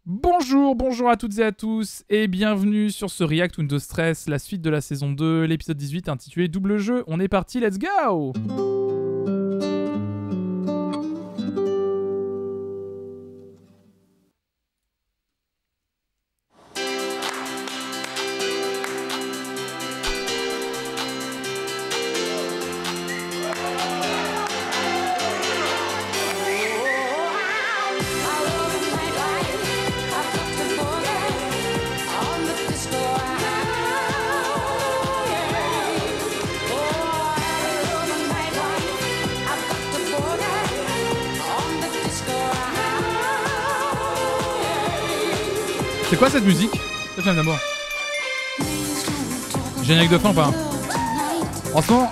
Bonjour, bonjour à toutes et à tous, et bienvenue sur ce React Windows Stress, la suite de la saison 2, l'épisode 18 intitulé Double jeu. On est parti, let's go! C'est quoi cette musique? Ça fait d'abord. Générique de fin ou pas? En ce moment,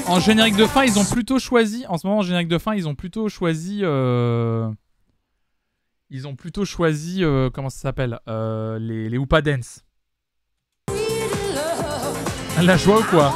en générique de fin, ils ont plutôt choisi. En ce moment, en générique de fin, ils ont plutôt choisi. Comment ça s'appelle? Les Whoopa Dance. La joie ou quoi?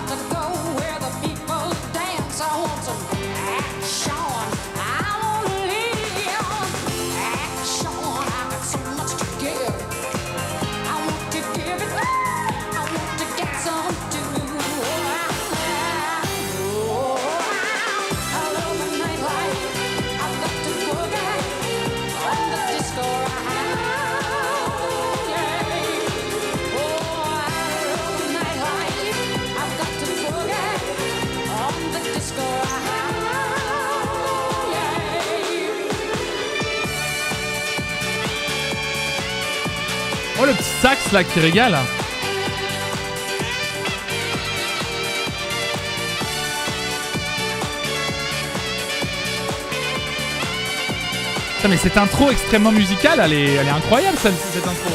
Oh, le petit sax là qui régale. Putain, mais cette intro extrêmement musicale, elle est incroyable cette intro.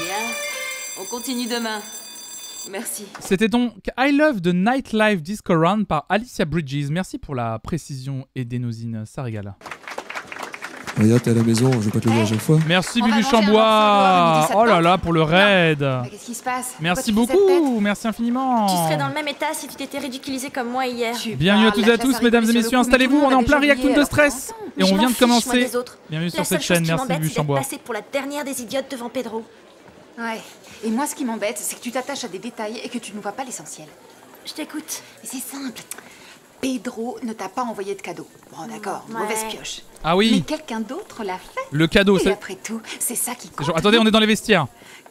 Bien, on continue demain. Merci. C'était donc I Love the Nightlife Disco Run par Alicia Bridges. Merci pour la précision et d'énosine, ça régale. Regarde, t'es à la maison, je vais pas te le dire à chaque fois. Merci Bibi Chambois. Oh là là pour le raid. Mais qu'est-ce qui se passe? Merci Pourquoi tu fais cette beaucoup, merci infiniment. Tu serais dans le même état si tu t'étais ridiculisé comme moi hier. Bienvenue à toutes et à tous, mesdames et messieurs, installez-vous, on est en plein React Windows Stress. Et on vient de commencer. Bienvenue sur cette chaîne, merci Bibi Chambois. Passer pour la dernière des idiotes devant Pedro. Ouais. Et moi, ce qui m'embête, c'est que tu t'attaches à des détails et que tu ne vois pas l'essentiel. Je t'écoute. Mais c'est simple. Pedro ne t'a pas envoyé de cadeau. Bon, d'accord, Ouais. mauvaise pioche. Ah oui. Mais quelqu'un d'autre l'a fait. Le cadeau, Et c'est... après tout, c'est ça qui compte. Genre, attendez, on est dans les vestiaires.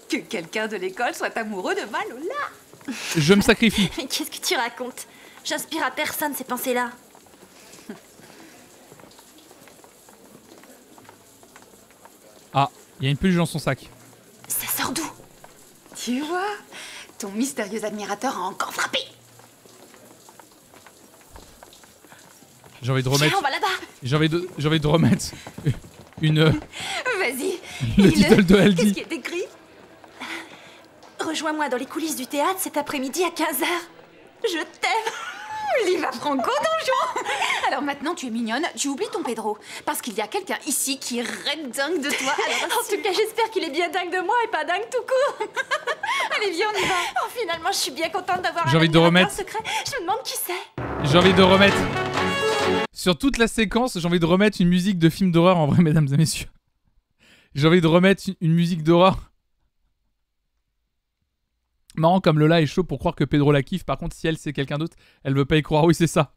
Que quelqu'un de l'école soit amoureux de Malola. Je me sacrifie. Mais qu'est-ce que tu racontes? J'inspire à personne ces pensées-là. Ah, il y a une peluche dans son sac. Ça sort d'où? Tu vois, ton mystérieux admirateur a encore frappé. J'ai envie de Tiens, remettre... on va là-bas. J'ai envie de remettre une... Vas-y. Le titre de Qu'est-ce LD. qui est écrit? Rejoins-moi dans les coulisses du théâtre cet après-midi à 15h. Je t'aime. Viva Franco Donjon. Alors maintenant, tu es mignonne, tu oublies ton Pedro. Parce qu'il y a quelqu'un ici qui est red dingue de toi. Alors, En tout cas, j'espère qu'il est bien dingue de moi et pas dingue tout court. allez, viens, on y va. Oh, finalement, je suis bien contente d'avoir J'ai un envie de admirateur remettre- secret. Je me demande qui c'est. J'ai envie de remettre... Sur toute la séquence, j'ai envie de remettre une musique de film d'horreur en vrai, mesdames et messieurs. J'ai envie de remettre une musique d'horreur. Marrant comme Lola est chaud pour croire que Pedro la kiffe. Par contre, si elle c'est quelqu'un d'autre, elle veut pas y croire. Oui, c'est ça.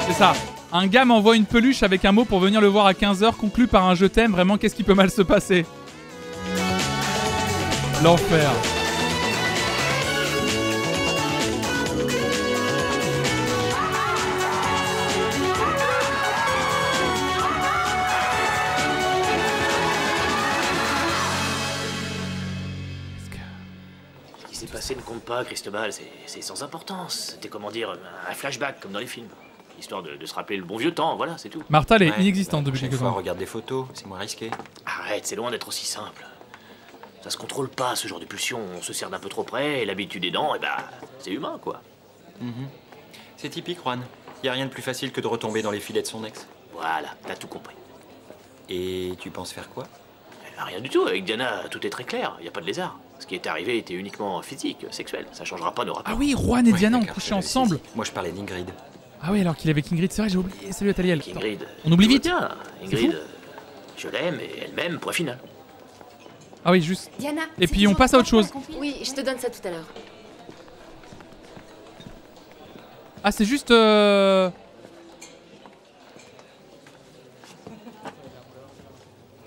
C'est ça. Un gars m'envoie une peluche avec un mot pour venir le voir à 15h, conclu par un je t'aime. Vraiment, qu'est-ce qui peut mal se passer? L'enfer. s'est passé ne compte pas, Cristobal, c'est sans importance. C'était comment dire, un flashback comme dans les films. Histoire de se rappeler le bon vieux temps, voilà, c'est tout. Martha, elle est Ouais, inexistante depuis Chaque quelques fois, temps. regarde des photos, c'est moins risqué. Arrête, c'est loin d'être aussi simple. Ça se contrôle pas, ce genre de pulsion. On se sert d'un peu trop près, et l'habitude aidant, et bah, c'est humain, quoi. C'est typique, Juan. Y a rien de plus facile que de retomber dans les filets de son ex. Voilà, t'as tout compris. Et tu penses faire quoi? Rien du tout, avec Diana, tout est très clair, y a pas de lézard. Ce qui est arrivé était uniquement physique, sexuel, ça changera pas nos rapports. Ah oui, Juan et Ouais, Diana ont d'accord, couché j'avais ensemble. saisi. Moi, je parlais d'Ingrid. Ah oui, alors qu'il est avec Ingrid, c'est vrai, j'ai oublié. Salut Ataliel. Ingrid. On oublie tout va vite. bien. C'est Ingrid, fou. je l'aime et elle m'aime, point final. Ah oui, juste. Diana. Et puis on passe à autre chose. Oui, je te donne ça tout à l'heure. Ah, c'est juste.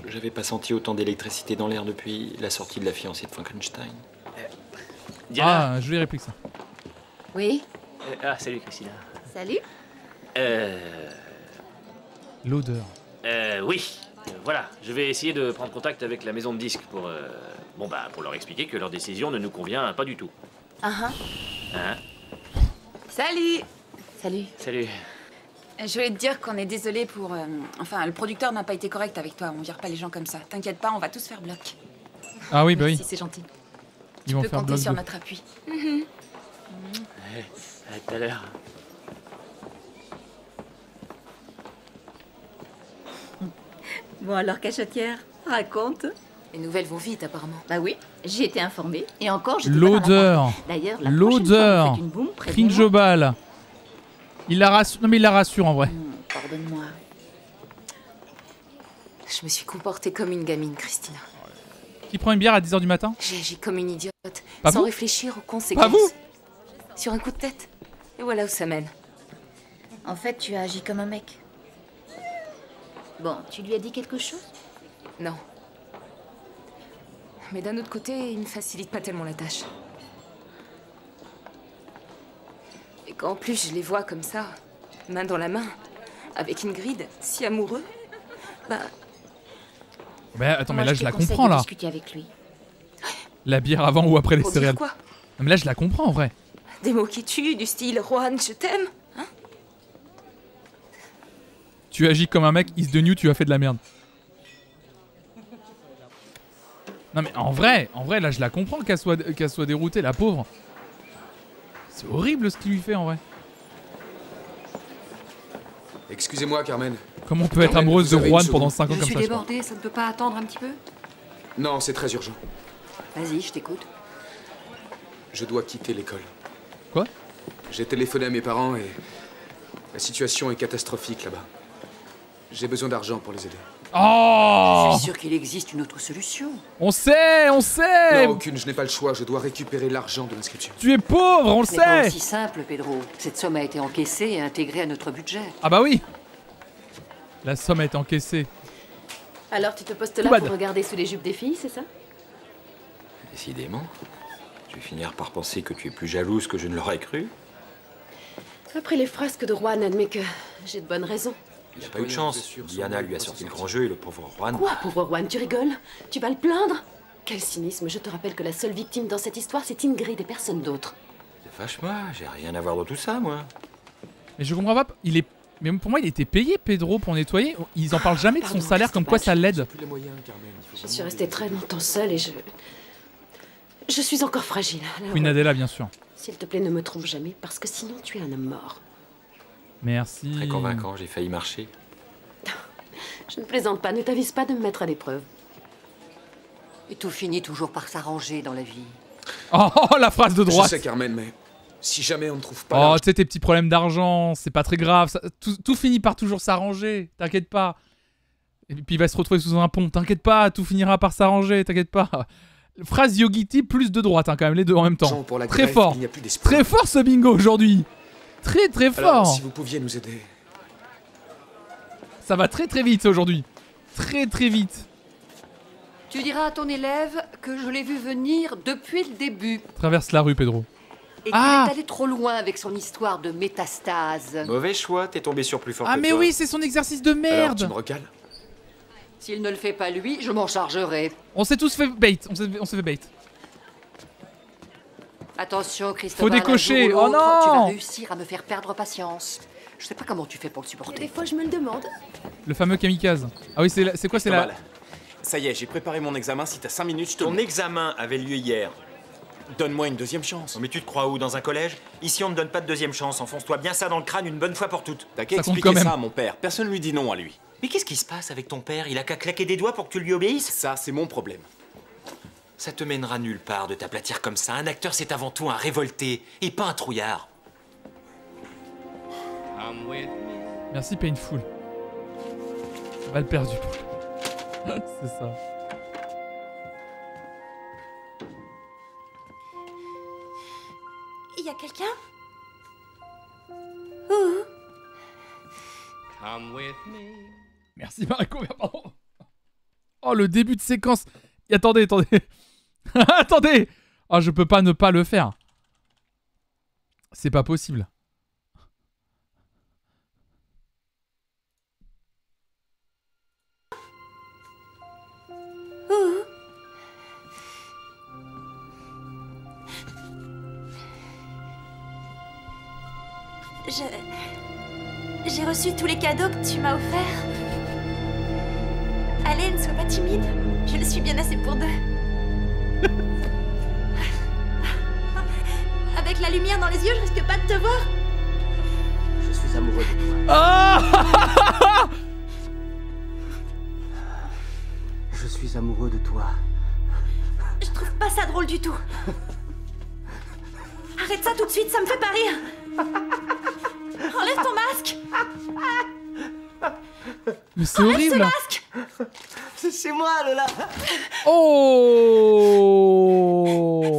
J'avais pas senti autant d'électricité dans l'air depuis la sortie de La fiancée de Frankenstein. Diana. Ah, jolie réplique ça. Oui. Salut Christina. Salut. L'odeur. Oui. Voilà, je vais essayer de prendre contact avec la maison de disques pour, pour leur expliquer que leur décision ne nous convient pas du tout. Ah Hein? Salut. Salut. Salut. Je voulais te dire qu'on est désolé pour... Enfin, le producteur n'a pas été correct avec toi. On vire pas les gens comme ça. T'inquiète pas, on va tous faire bloc. Ah oui, bah oui. Si c'est gentil. Ils vont Tu peux faire compter bloc sur de- notre appui. À tout à l'heure. Bon alors, cachotière, raconte. Les nouvelles vont vite, apparemment. Bah oui, j'ai été informée. Et encore, j'étais pas dans la L'odeur. partie. D'ailleurs, la L'odeur. prochaine fois que vous faites une boum, prévenez-moi. Cringeobal. Il la rassure. Non, mais il la rassure en vrai. Pardonne-moi. Je me suis comportée comme une gamine, Christina. Qui prend une bière à 10h du matin? J'ai agi comme une idiote, Pas sans vous réfléchir aux conséquences. Pas vous Sur un coup de tête. Et voilà où ça mène. En fait, tu as agi comme un mec. Bon, tu lui as dit quelque chose? Non. Mais d'un autre côté, il ne facilite pas tellement la tâche. Et quand en plus je les vois comme ça, main dans la main, avec Ingrid, si amoureux, bah, Bah attends, mais Moi, là te je la conseille comprends de là. discuter avec lui. La bière avant ou après les pour céréales. dire quoi? Non, mais là je la comprends en vrai. Des mots qui tuent, du style Juan, je t'aime. Tu agis comme un mec, is the new, tu as fait de la merde. Non mais en vrai là je la comprends qu'elle soit déroutée, la pauvre. C'est horrible ce qu'il lui fait en vrai. Excusez-moi, Carmen. Comment on peut être Carmen, amoureuse de vous avez Juan une pendant seconde. 5 ans Je comme suis ça je crois. débordée, ça ne peut pas attendre un petit peu? Non, c'est très urgent. Vas-y, je t'écoute. Je dois quitter l'école. Quoi? J'ai téléphoné à mes parents et la situation est catastrophique là-bas. J'ai besoin d'argent pour les aider. Oh Je suis sûr qu'il existe une autre solution. On sait. Non, aucune, je n'ai pas le choix. Je dois récupérer l'argent de l'inscription. Tu es pauvre, on le Ce n'est pas sait. aussi simple, Pedro. Cette somme a été encaissée et intégrée à notre budget. Ah bah oui. La somme a été encaissée. Alors, tu te postes Tout là bad. pour regarder sous les jupes des filles, c'est ça? Décidément. Je vais finir par penser que tu es plus jalouse que je ne l'aurais cru. Après les frasques de Juan, admets que j'ai de bonnes raisons. Il n'y a pas eu de chance. Diana lui a sorti le grand jeu et le pauvre Juan... Quoi, pauvre Juan, tu rigoles? Tu vas le plaindre? Quel cynisme, je te rappelle que la seule victime dans cette histoire, c'est Ingrid et personne d'autre. Fâche-moi, j'ai rien à voir dans tout ça, moi. Mais je comprends pas. Il est. Mais pour moi il était payé Pedro pour nettoyer. Ils en parlent jamais de son Pardon, salaire comme quoi ça l'aide. Plus les moyens, Carmen. Il faut Je vraiment suis restée aider. très longtemps seule et je suis encore fragile. Alors, Queen Adela bien sûr. s'il te plaît, ne me trompe jamais, parce que sinon tu es un homme mort. Merci. Très convaincant, j'ai failli marcher. Je ne plaisante pas, ne t'avise pas de me mettre à l'épreuve. Et tout finit toujours par s'arranger dans la vie. Oh la phrase de Je droite. sais, Carmen, mais si jamais on ne trouve pas Oh, l'argent... tu sais, tes petits problèmes d'argent, c'est pas très grave. Tout finit par toujours s'arranger, t'inquiète pas. Et puis il va se retrouver sous un pont, t'inquiète pas, tout finira par s'arranger, t'inquiète pas. Phrase Yogiti plus de droite, hein, quand même, les deux en même temps. pour la Très greffe, fort. il n'y a plus d'espoir. Très fort ce bingo aujourd'hui. Très très Alors, fort. si vous pouviez nous aider... Ça va très très vite aujourd'hui. Très très vite. Tu diras à ton élève que je l'ai vu venir depuis le début. Traverse la rue, Pedro. Et Ah. qu'il est allé trop loin avec son histoire de métastase. Mauvais choix, t'es tombé sur plus fort Ah que mais toi. oui, c'est son exercice de Alors, tu merde. me recales? S'il ne le fait pas lui, je m'en chargerai. On s'est tous fait bait. On s'est fait bait. Attention, Christophe. décocher. Un jour ou Oh l'autre, tu vas non! réussir à me faire perdre patience. Je sais pas comment tu fais pour le Des supporter. fois, je me le demande. Le fameux kamikaze. Ah oui, c'est quoi? C'est la... Mal. Ça y est, j'ai préparé mon examen. Si t'as 5 minutes, je te... Ton examen avait lieu hier. Donne-moi une deuxième chance. Oh, mais tu te crois où? Dans un collège? Ici, on ne donne pas de deuxième chance. Enfonce-toi bien ça dans le crâne une bonne fois pour toutes. T'as qu'à Ça compte expliquer quand même. ça à mon père. Personne lui dit non à lui. Mais qu'est-ce qui se passe avec ton père? Il a qu'à claquer des doigts pour que tu lui obéisses? Ça, c'est mon problème. Ça te mènera nulle part de t'aplatir comme ça. Un acteur, c'est avant tout un révolté et pas un trouillard. Merci Painful. Balle perdue. C'est ça. Il y a quelqu'un? Merci Mariko, pardon. Oh, le début de séquence. Et attendez. Attendez. Oh, je peux pas ne pas le faire. C'est pas possible. J'ai reçu tous les cadeaux que tu m'as offerts. Allez, ne sois pas timide. Je le suis bien assez pour deux. Avec la lumière dans les yeux, je risque pas de te voir. Je suis amoureux de toi. Ah Je suis amoureux de toi. Je trouve pas ça drôle du tout. Arrête ça tout de suite, ça me fait pas rire. Enlève ton masque. Mais c'est horrible. Masque. C'est moi, Lola. Oh.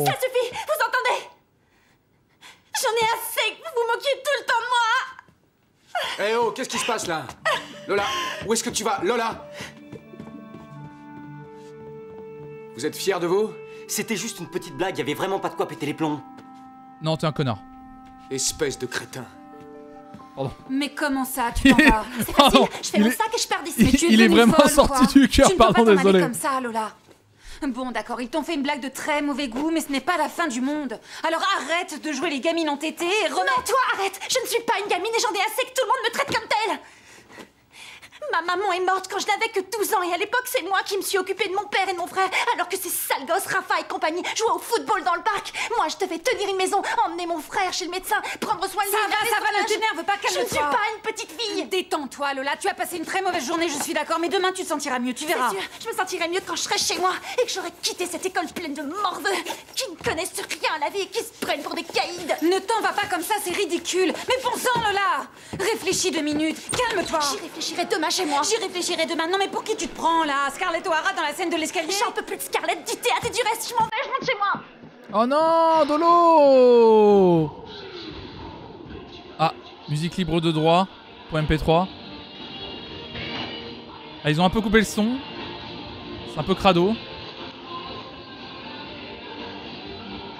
Ça suffit, vous entendez? J'en ai assez que vous vous moquiez tout le temps de moi. Eh oh, qu'est-ce qui se passe là? Lola, où est-ce que tu vas? Lola! Vous êtes fiers de vous? C'était juste une petite blague, il y avait vraiment pas de quoi péter les plombs. Non, t'es un connard. Espèce de crétin. Mais comment ça, tu t'en vas? C'est facile, je fais mon sac et je pars d'ici. Mais tu es Il est devenue vraiment folle, sorti quoi. du cœur, Tu ne peux pardon, pas t'en aller désolé. comme ça, Lola. Bon, d'accord, ils t'ont fait une blague de très mauvais goût, mais ce n'est pas la fin du monde. Alors arrête de jouer les gamines entêtées et remets-toi, arrête. Je ne suis pas une gamine et j'en ai assez que tout le monde me traite comme telle. Ma maman est morte quand je n'avais que 12 ans et à l'époque, c'est moi qui me suis occupée de mon père et de mon frère, alors que ces sales gosses, Rafa et compagnie, jouaient au football dans le parc. Moi, je devais tenir une maison, emmener mon frère chez le médecin, prendre soin de lui. Ça va, ne t'énerve pas, Je ne suis calme-toi. pas une petite fille. Détends-toi, Lola. Tu as passé une très mauvaise journée, je suis d'accord, mais demain tu te sentiras mieux, tu verras. C'est sûr, je me sentirais mieux quand je serais chez moi et que j'aurais quitté cette école pleine de morveux qui ne connaissent rien à la vie et qui se prennent pour des caïds. Ne t'en va pas comme ça, c'est ridicule. Mais bon sang, Lola. Réfléchis 2 minutes, calme-toi. J'y réfléchirai demain chez moi. J'y réfléchirai demain. Non mais pour qui tu te prends là? Scarlett O'Hara dans la scène de l'escalier? J'en peux plus de Scarlett, du théâtre et du reste. Je m'en vais, je rentre chez moi. Oh non, Dolo. Ah, musique libre de droit pour MP3. Ah, ils ont un peu coupé le son. C'est un peu crado.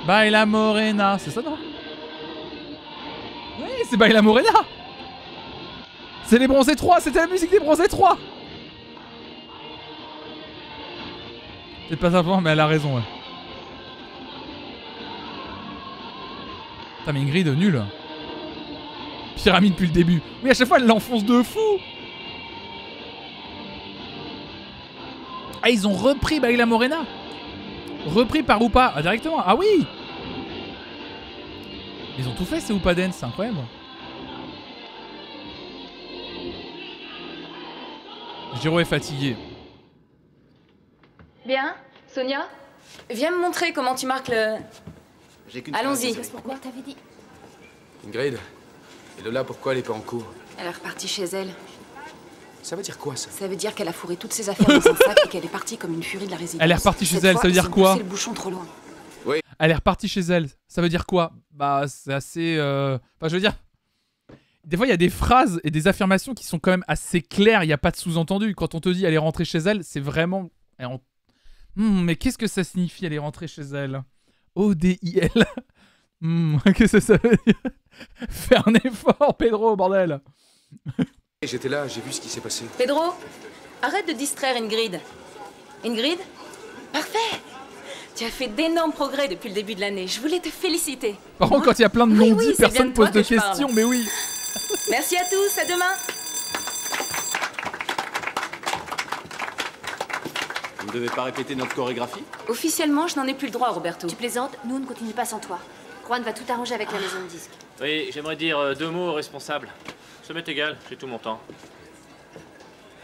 Baila Morena, c'est ça non? Oui, c'est Baila Morena. C'est les Bronzés 3, c'était la musique des Bronzés 3. C'est pas simplement, mais elle a raison, ouais. Putain, mais Ingrid, nul. Pyramide depuis le début. Oui, à chaque fois, elle l'enfonce de fou. Ah, ils ont repris Baila Morena. Repris par Oupa. Ah, directement. Ah oui. Ils ont tout fait, ces Oupa Dance, c'est incroyable. Jiro est fatigué. Bien, Sonia? Viens me montrer comment tu marques le... Allons-y. Pourquoi t'avais dit? Ingrid, et Lola, pourquoi elle est pas en cours? Elle est repartie chez elle. Ça veut dire quoi, ça? Ça veut dire qu'elle a fourré toutes ses affaires dans un sac et qu'elle est partie comme une furie de la résidence. Elle est repartie chez Cette elle, fois, ça veut dire ils ont quoi? poussé le bouchon trop loin. Oui. Elle est repartie chez elle. Ça veut dire quoi? Bah, c'est assez... Enfin, je veux dire... Des fois, il y a des phrases et des affirmations qui sont quand même assez claires. Il n'y a pas de sous-entendu. Quand on te dit « elle est rentrée chez elle », c'est vraiment... mais qu'est-ce que ça signifie, elle est rentrée chez elle? O-D-I-L. Qu'est-ce que ça veut dire? Fais un effort, Pedro, bordel. J'étais là, j'ai vu ce qui s'est passé. Pedro, arrête de distraire Ingrid. Ingrid? Parfait. Tu as fait d'énormes progrès depuis le début de l'année. Je voulais te féliciter. Par contre, quand il y a plein de non-dits, c'est bien personne de toi pose de que je parle. questions, mais oui. Merci à tous, à demain. Vous ne devez pas répéter notre chorégraphie? Officiellement, je n'en ai plus le droit, Roberto. Tu plaisantes? Nous, on ne continue pas sans toi. Juan va tout arranger avec la maison de disques. Oui, j'aimerais dire 2 mots au responsable. Ça m'est égal, j'ai tout mon temps.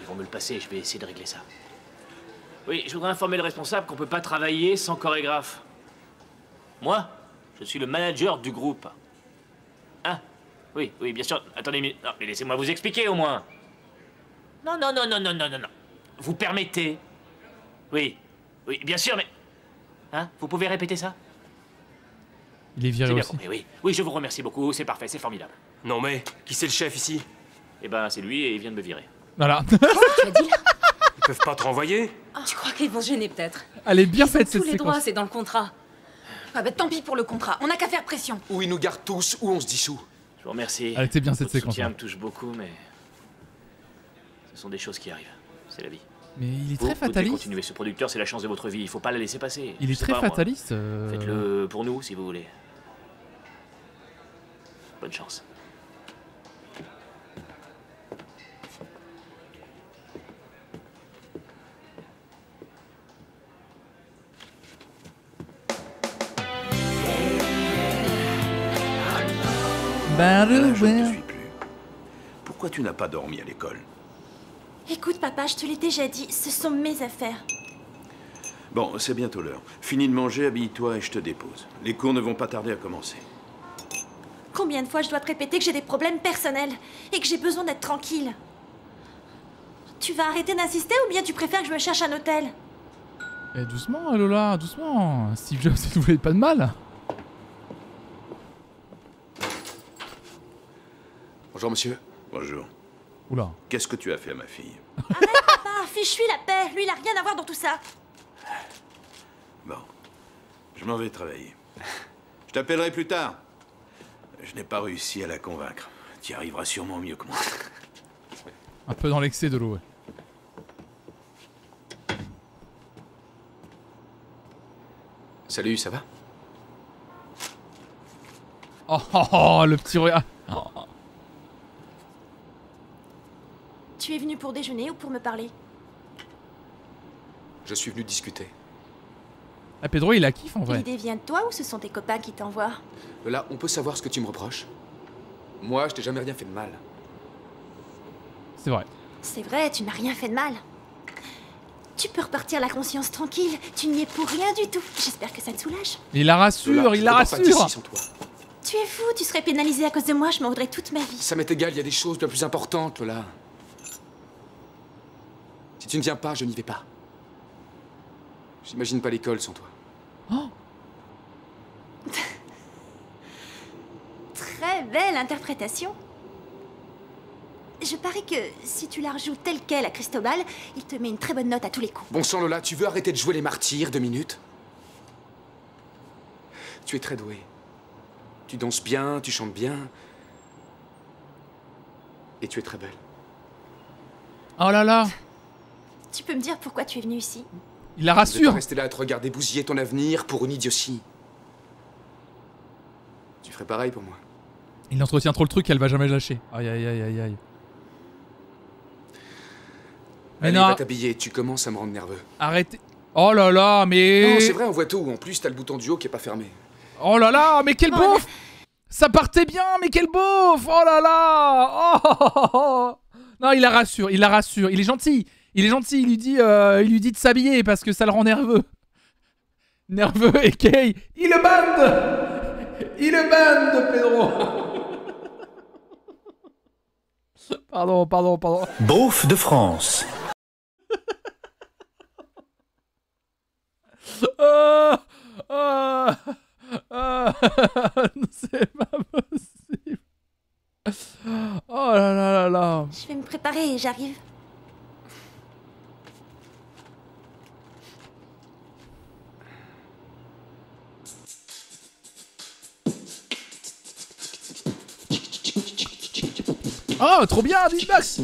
Ils vont me le passer, je vais essayer de régler ça. Oui, je voudrais informer le responsable qu'on peut pas travailler sans chorégraphe. Moi, je suis le manager du groupe. Ah, oui, bien sûr. Attendez, mais laissez-moi vous expliquer au moins. Non. Vous permettez? Oui, bien sûr, mais... Hein? Vous pouvez répéter ça? Il est viré J'ai bien aussi. compris, oui, je vous remercie beaucoup, c'est parfait, c'est formidable. Non mais, qui c'est le chef ici? Eh ben, c'est lui et il vient de me virer. Voilà. Tu as dit là? Ils peuvent pas te renvoyer? Tu crois qu'ils vont se gêner peut-être? Elle est bien faite Tous cette les droits, séquence. c'est dans le contrat. Ah bah tant pis pour le contrat, on n'a qu'à faire pression. Ou ils nous gardent tous, ou on se dissout. Je vous remercie. Elle était bien cette Votre séquence. soutien me touche beaucoup, mais... Ce sont des choses qui arrivent. C'est la vie. Mais il est Vous très devez fataliste. continuer, ce producteur, c'est la chance de votre vie. Il faut pas la laisser passer. Il Je est sais très pas, moi. fataliste. Faites-le pour nous, si vous voulez. Bonne chance. Là, je ne te suis plus. Pourquoi tu n'as pas dormi à l'école? Écoute, papa, je te l'ai déjà dit, ce sont mes affaires. Bon, c'est bientôt l'heure. Finis de manger, habille-toi et je te dépose. Les cours ne vont pas tarder à commencer. Combien de fois je dois te répéter que j'ai des problèmes personnels et que j'ai besoin d'être tranquille? Tu vas arrêter d'insister ou bien tu préfères que je me cherche un hôtel? Eh, doucement, Lola, doucement. Steve Jobs, ne voulait pas de mal. Bonjour, monsieur. Bonjour. Oula. Qu'est-ce que tu as fait à ma fille? Papa, fiche-lui la paix, lui il a rien à voir dans tout ça. Bon, je m'en vais travailler. Je t'appellerai plus tard. Je n'ai pas réussi à la convaincre. Tu y arriveras sûrement mieux que moi. Un peu dans l'excès de l'eau, ouais. Salut, ça va? Oh, le petit regard. Oh. Tu es venu pour déjeuner ou pour me parler? Je suis venu discuter. Ah, Pedro, il la kiffe en vrai. L'idée vient de toi ou ce sont tes copains qui t'envoient? Lola, on peut savoir ce que tu me reproches? Moi, je t'ai jamais rien fait de mal. C'est vrai. C'est vrai, tu n'as rien fait de mal. Tu peux repartir la conscience tranquille, tu n'y es pour rien du tout. J'espère que ça te soulage. Il la rassure, Lola, il la je ne pars pas rassure. d'ici sans toi. Tu es fou, tu serais pénalisé à cause de moi, je m'en voudrais toute ma vie. Ça m'est égal, il y a des choses bien plus importantes, Lola. Si tu ne viens pas, je n'y vais pas. J'imagine pas l'école sans toi. Oh. Très belle interprétation. Je parie que si tu la rejoues telle quelle à Cristobal, il te met une très bonne note à tous les coups. Bon sang, Lola, tu veux arrêter de jouer les martyrs 2 minutes? Tu es très douée. Tu danses bien, tu chantes bien. Et tu es très belle. Oh là là. Tu peux me dire pourquoi tu es venu ici? Il la Tu ne rassure. pas rester là à te regarder bousiller ton avenir pour une idiotie. Tu ferais pareil pour moi. Il entretient trop le truc, elle va jamais lâcher. Aïe aïe aïe aïe aïe. Mais Allez, non. va t'habiller, tu commences à me rendre nerveux. Arrêtez. Oh là là, mais... Non, c'est vrai, on voit tout. En plus, t'as le bouton du haut qui est pas fermé. Oh là là, mais quel beauf. Ça partait bien, mais quel beauf. Oh là là. Oh. Non, il la rassure, il la rassure. Il est gentil. Il est gentil, il lui dit de s'habiller parce que ça le rend nerveux. Nerveux et Kay. Il le bande. Il le bande, Pedro. Pardon. Beauf de France. C'est pas possible. Oh là là là là. Je vais me préparer et j'arrive. Oh, trop bien, beatbox.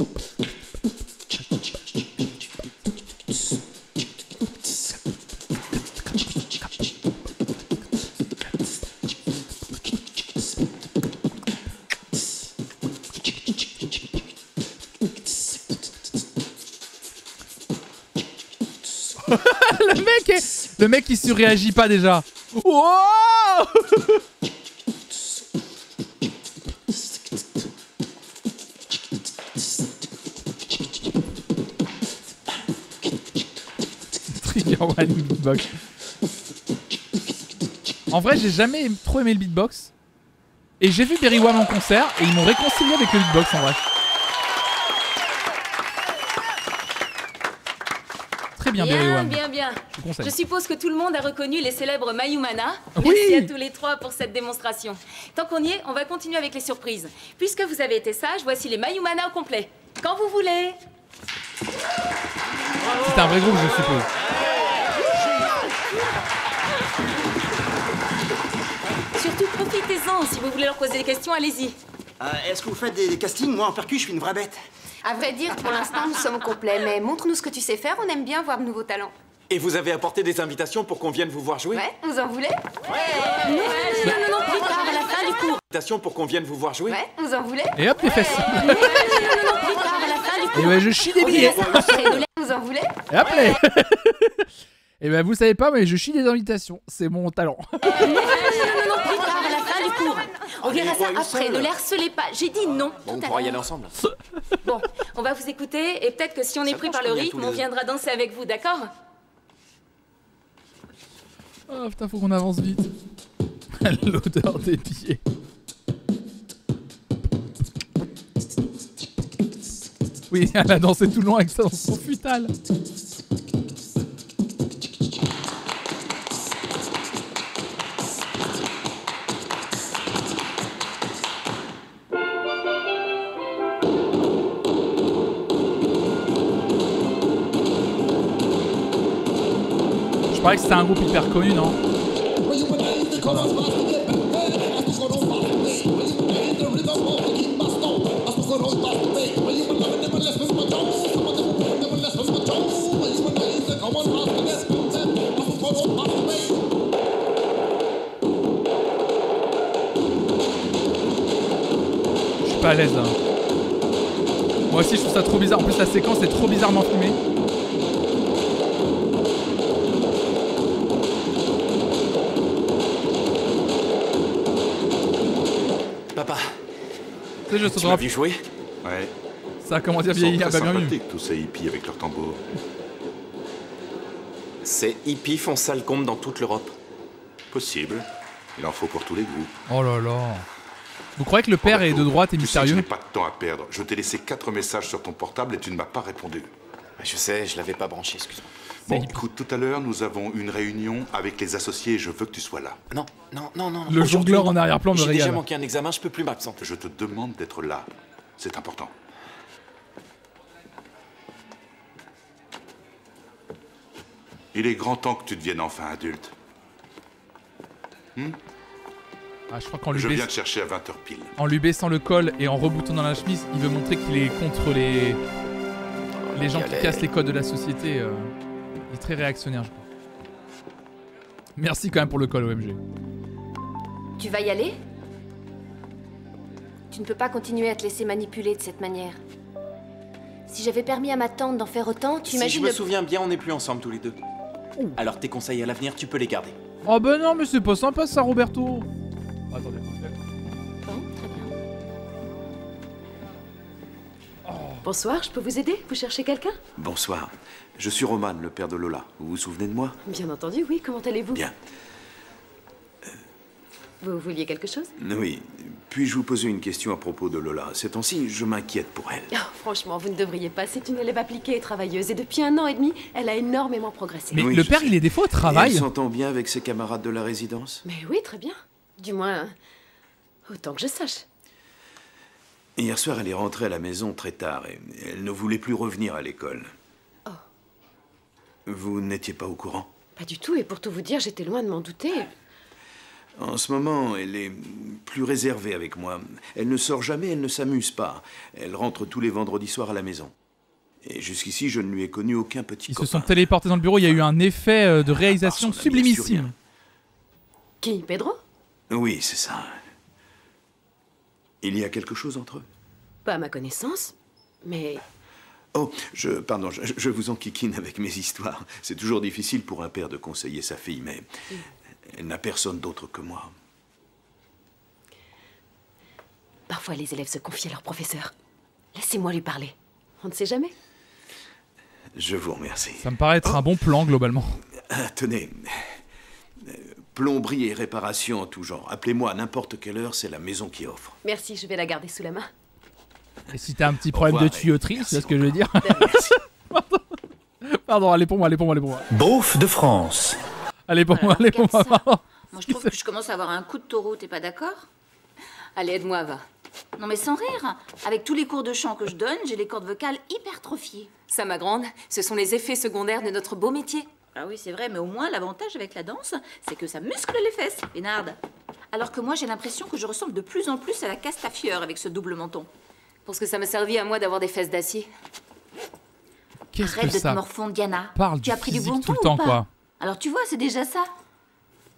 Le mec il surréagit pas déjà. Wow. Trigger one beatbox. En vrai, j'ai jamais trop aimé le beatbox. Et j'ai vu Berry Wham en concert et ils m'ont réconcilié avec le beatbox en vrai. Très bien, Berry Wham. Bien. Je suppose que tout le monde a reconnu les célèbres Mayumana. Oui. Merci à tous les trois pour cette démonstration. Tant qu'on y est, on va continuer avec les surprises. Puisque vous avez été sages, voici les Mayumana au complet. Quand vous voulez. C'est un vrai groupe, je suppose. Surtout profitez-en. Si vous voulez leur poser des questions, allez-y. Est-ce que vous faites des castings? Moi, en percu, je suis une vraie bête. À vrai dire, pour l'instant, nous sommes complets. Mais montre-nous ce que tu sais faire, on aime bien voir de nouveaux talents. Et vous avez apporté des invitations pour qu'on vienne vous voir jouer? Ouais, vous en voulez? Non, plus tard, à la fin du cours. Invitations pour qu'on vienne vous voir jouer? Ouais, vous en voulez? Et hop, les fesses. Non, plus tard, à la fin du cours. Et ouais, je chie des billets. Vous en voulez? Et hop, les. Et ben, vous savez pas, mais je chie des invitations. C'est mon talent. Non, plus tard, à la fin du cours. On verra ça après, ne les harcelez pas. J'ai dit non. On pourra y aller ensemble. Bon, on va vous écouter et peut-être que si on est pris par le rythme, on viendra danser avec vous, d'accord? Oh putain, faut qu'on avance vite. L'odeur des billets. Oui, elle a dansé tout le long avec ça dans son futal. Je parie que c'était un groupe hyper connu, non? Je suis pas à l'aise là. Moi aussi je trouve ça trop bizarre. En plus la séquence est trop bizarrement filmée. Papa. Tu sais, Tu m'as vu jouer? Ouais. Ça a commencé à vieillir, Très pas bien vu. sympathique, tous ces hippies avec leurs tambours. Ces hippies font sale combe dans toute l'Europe. Possible. Il en faut pour tous les goûts. Oh là là. Vous croyez que le père est de droite et Tu sais que mystérieux? je n'ai pas de temps à perdre. Je t'ai laissé 4 messages sur ton portable et tu ne m'as pas répondu. Je sais, je l'avais pas branché, excuse-moi. Bon, écoute, tout à l'heure, nous avons une réunion avec les associés et je veux que tu sois là. Non. Le jongleur en arrière-plan me J'ai déjà régale. manqué un examen, je peux plus m'absenter. Je te demande d'être là. C'est important. Il est grand temps que tu deviennes enfin adulte. Ah, je crois qu'en lui, Je viens te chercher à 20h pile. en lui baissant le col et en reboutonnant la chemise, il veut montrer qu'il est contre les gens qui cassent les codes de la société. Il est très réactionnaire, je crois. Merci quand même pour le col, OMG. Tu vas y aller? Tu ne peux pas continuer à te laisser manipuler de cette manière. Si j'avais permis à ma tante d'en faire autant, tu Si imagines... je me souviens bien, on n'est plus ensemble tous les deux. Alors tes conseils à l'avenir, tu peux les garder. Oh ben non, mais c'est pas sympa ça, Roberto. Attendez. Bonsoir, je peux vous aider? Vous cherchez quelqu'un? Bonsoir. Je suis Roman, le père de Lola. Vous vous souvenez de moi? Bien entendu, oui. Comment allez-vous? Bien. Vous vouliez quelque chose? Oui. Puis-je vous poser une question à propos de Lola? Ces temps-ci, je m'inquiète pour elle. Oh, franchement, vous ne devriez pas. C'est une élève appliquée et travailleuse. Et depuis 1 an et demi, elle a énormément progressé. Mais le père, il est des fois au travail. Elle s'entend bien avec ses camarades de la résidence? Mais oui, très bien. Du moins, autant que je sache. Hier soir, elle est rentrée à la maison très tard et elle ne voulait plus revenir à l'école. Oh. Vous n'étiez pas au courant? Pas du tout. Et pour tout vous dire, j'étais loin de m'en douter. En ce moment, elle est plus réservée avec moi. Elle ne sort jamais, elle ne s'amuse pas. Elle rentre tous les vendredis soirs à la maison. Et jusqu'ici, je ne lui ai connu aucun petit Ils copain. se sont téléportés dans le bureau, il y a eu un effet de réalisation sublimissime. Qui? Pedro? Oui, c'est ça. Il y a quelque chose entre eux? Pas à ma connaissance. Mais Oh, pardon, je vous enquiquine avec mes histoires. C'est toujours difficile pour un père de conseiller sa fille, mais elle n'a personne d'autre que moi. Parfois, les élèves se confient à leur professeur. Laissez-moi lui parler. On ne sait jamais. Je vous remercie. Ça me paraît être un bon plan, globalement. Tenez, plomberie et réparation en tout genre. Appelez-moi à n'importe quelle heure, c'est la maison qui offre. Merci, je vais la garder sous la main. Et si t'as un petit problème de tuyauterie, c'est ce que je veux dire. Pardon, allez pour moi. Beauf de France. Allez pour moi. Pardon. Moi, je trouve que je commence à avoir un coup de taureau, t'es pas d'accord? Allez, aide-moi, va. Non, mais sans rire. Avec tous les cours de chant que je donne, j'ai les cordes vocales hypertrophiées. Ça, ma grande, ce sont les effets secondaires de notre beau métier. Ah oui, c'est vrai, mais au moins, l'avantage avec la danse, c'est que ça muscle les fesses, Pénarde. Alors que moi, j'ai l'impression que je ressemble de plus en plus à la Castafiore avec ce double menton. Parce que ça m'a servi à moi d'avoir des fesses d'acier. Qu'est-ce Arrête que de ça te morfondre, Diana. parle Tu as pris du physique bon tout le temps temps, ou pas? quoi. Alors tu vois, c'est déjà ça.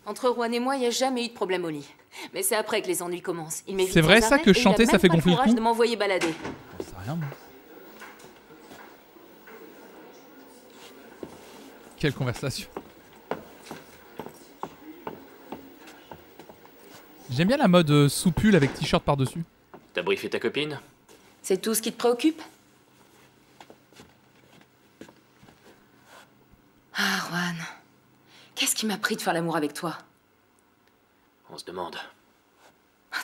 Entre Juan et moi, il n'y a jamais eu de problème au lit. Mais c'est après que les ennuis commencent. Il m'évite C'est vrai, sans ça, arrêt que et il a chanter, ça même fait pas gonfler le courage cou de m'envoyer balader. Je sais rien, moi. Quelle conversation. J'aime bien la mode sous-pull avec t-shirt par-dessus. T'as briefé ta copine? C'est tout ce qui te préoccupe? Ah, Juan. Qu'est-ce qui m'a pris de faire l'amour avec toi? On se demande.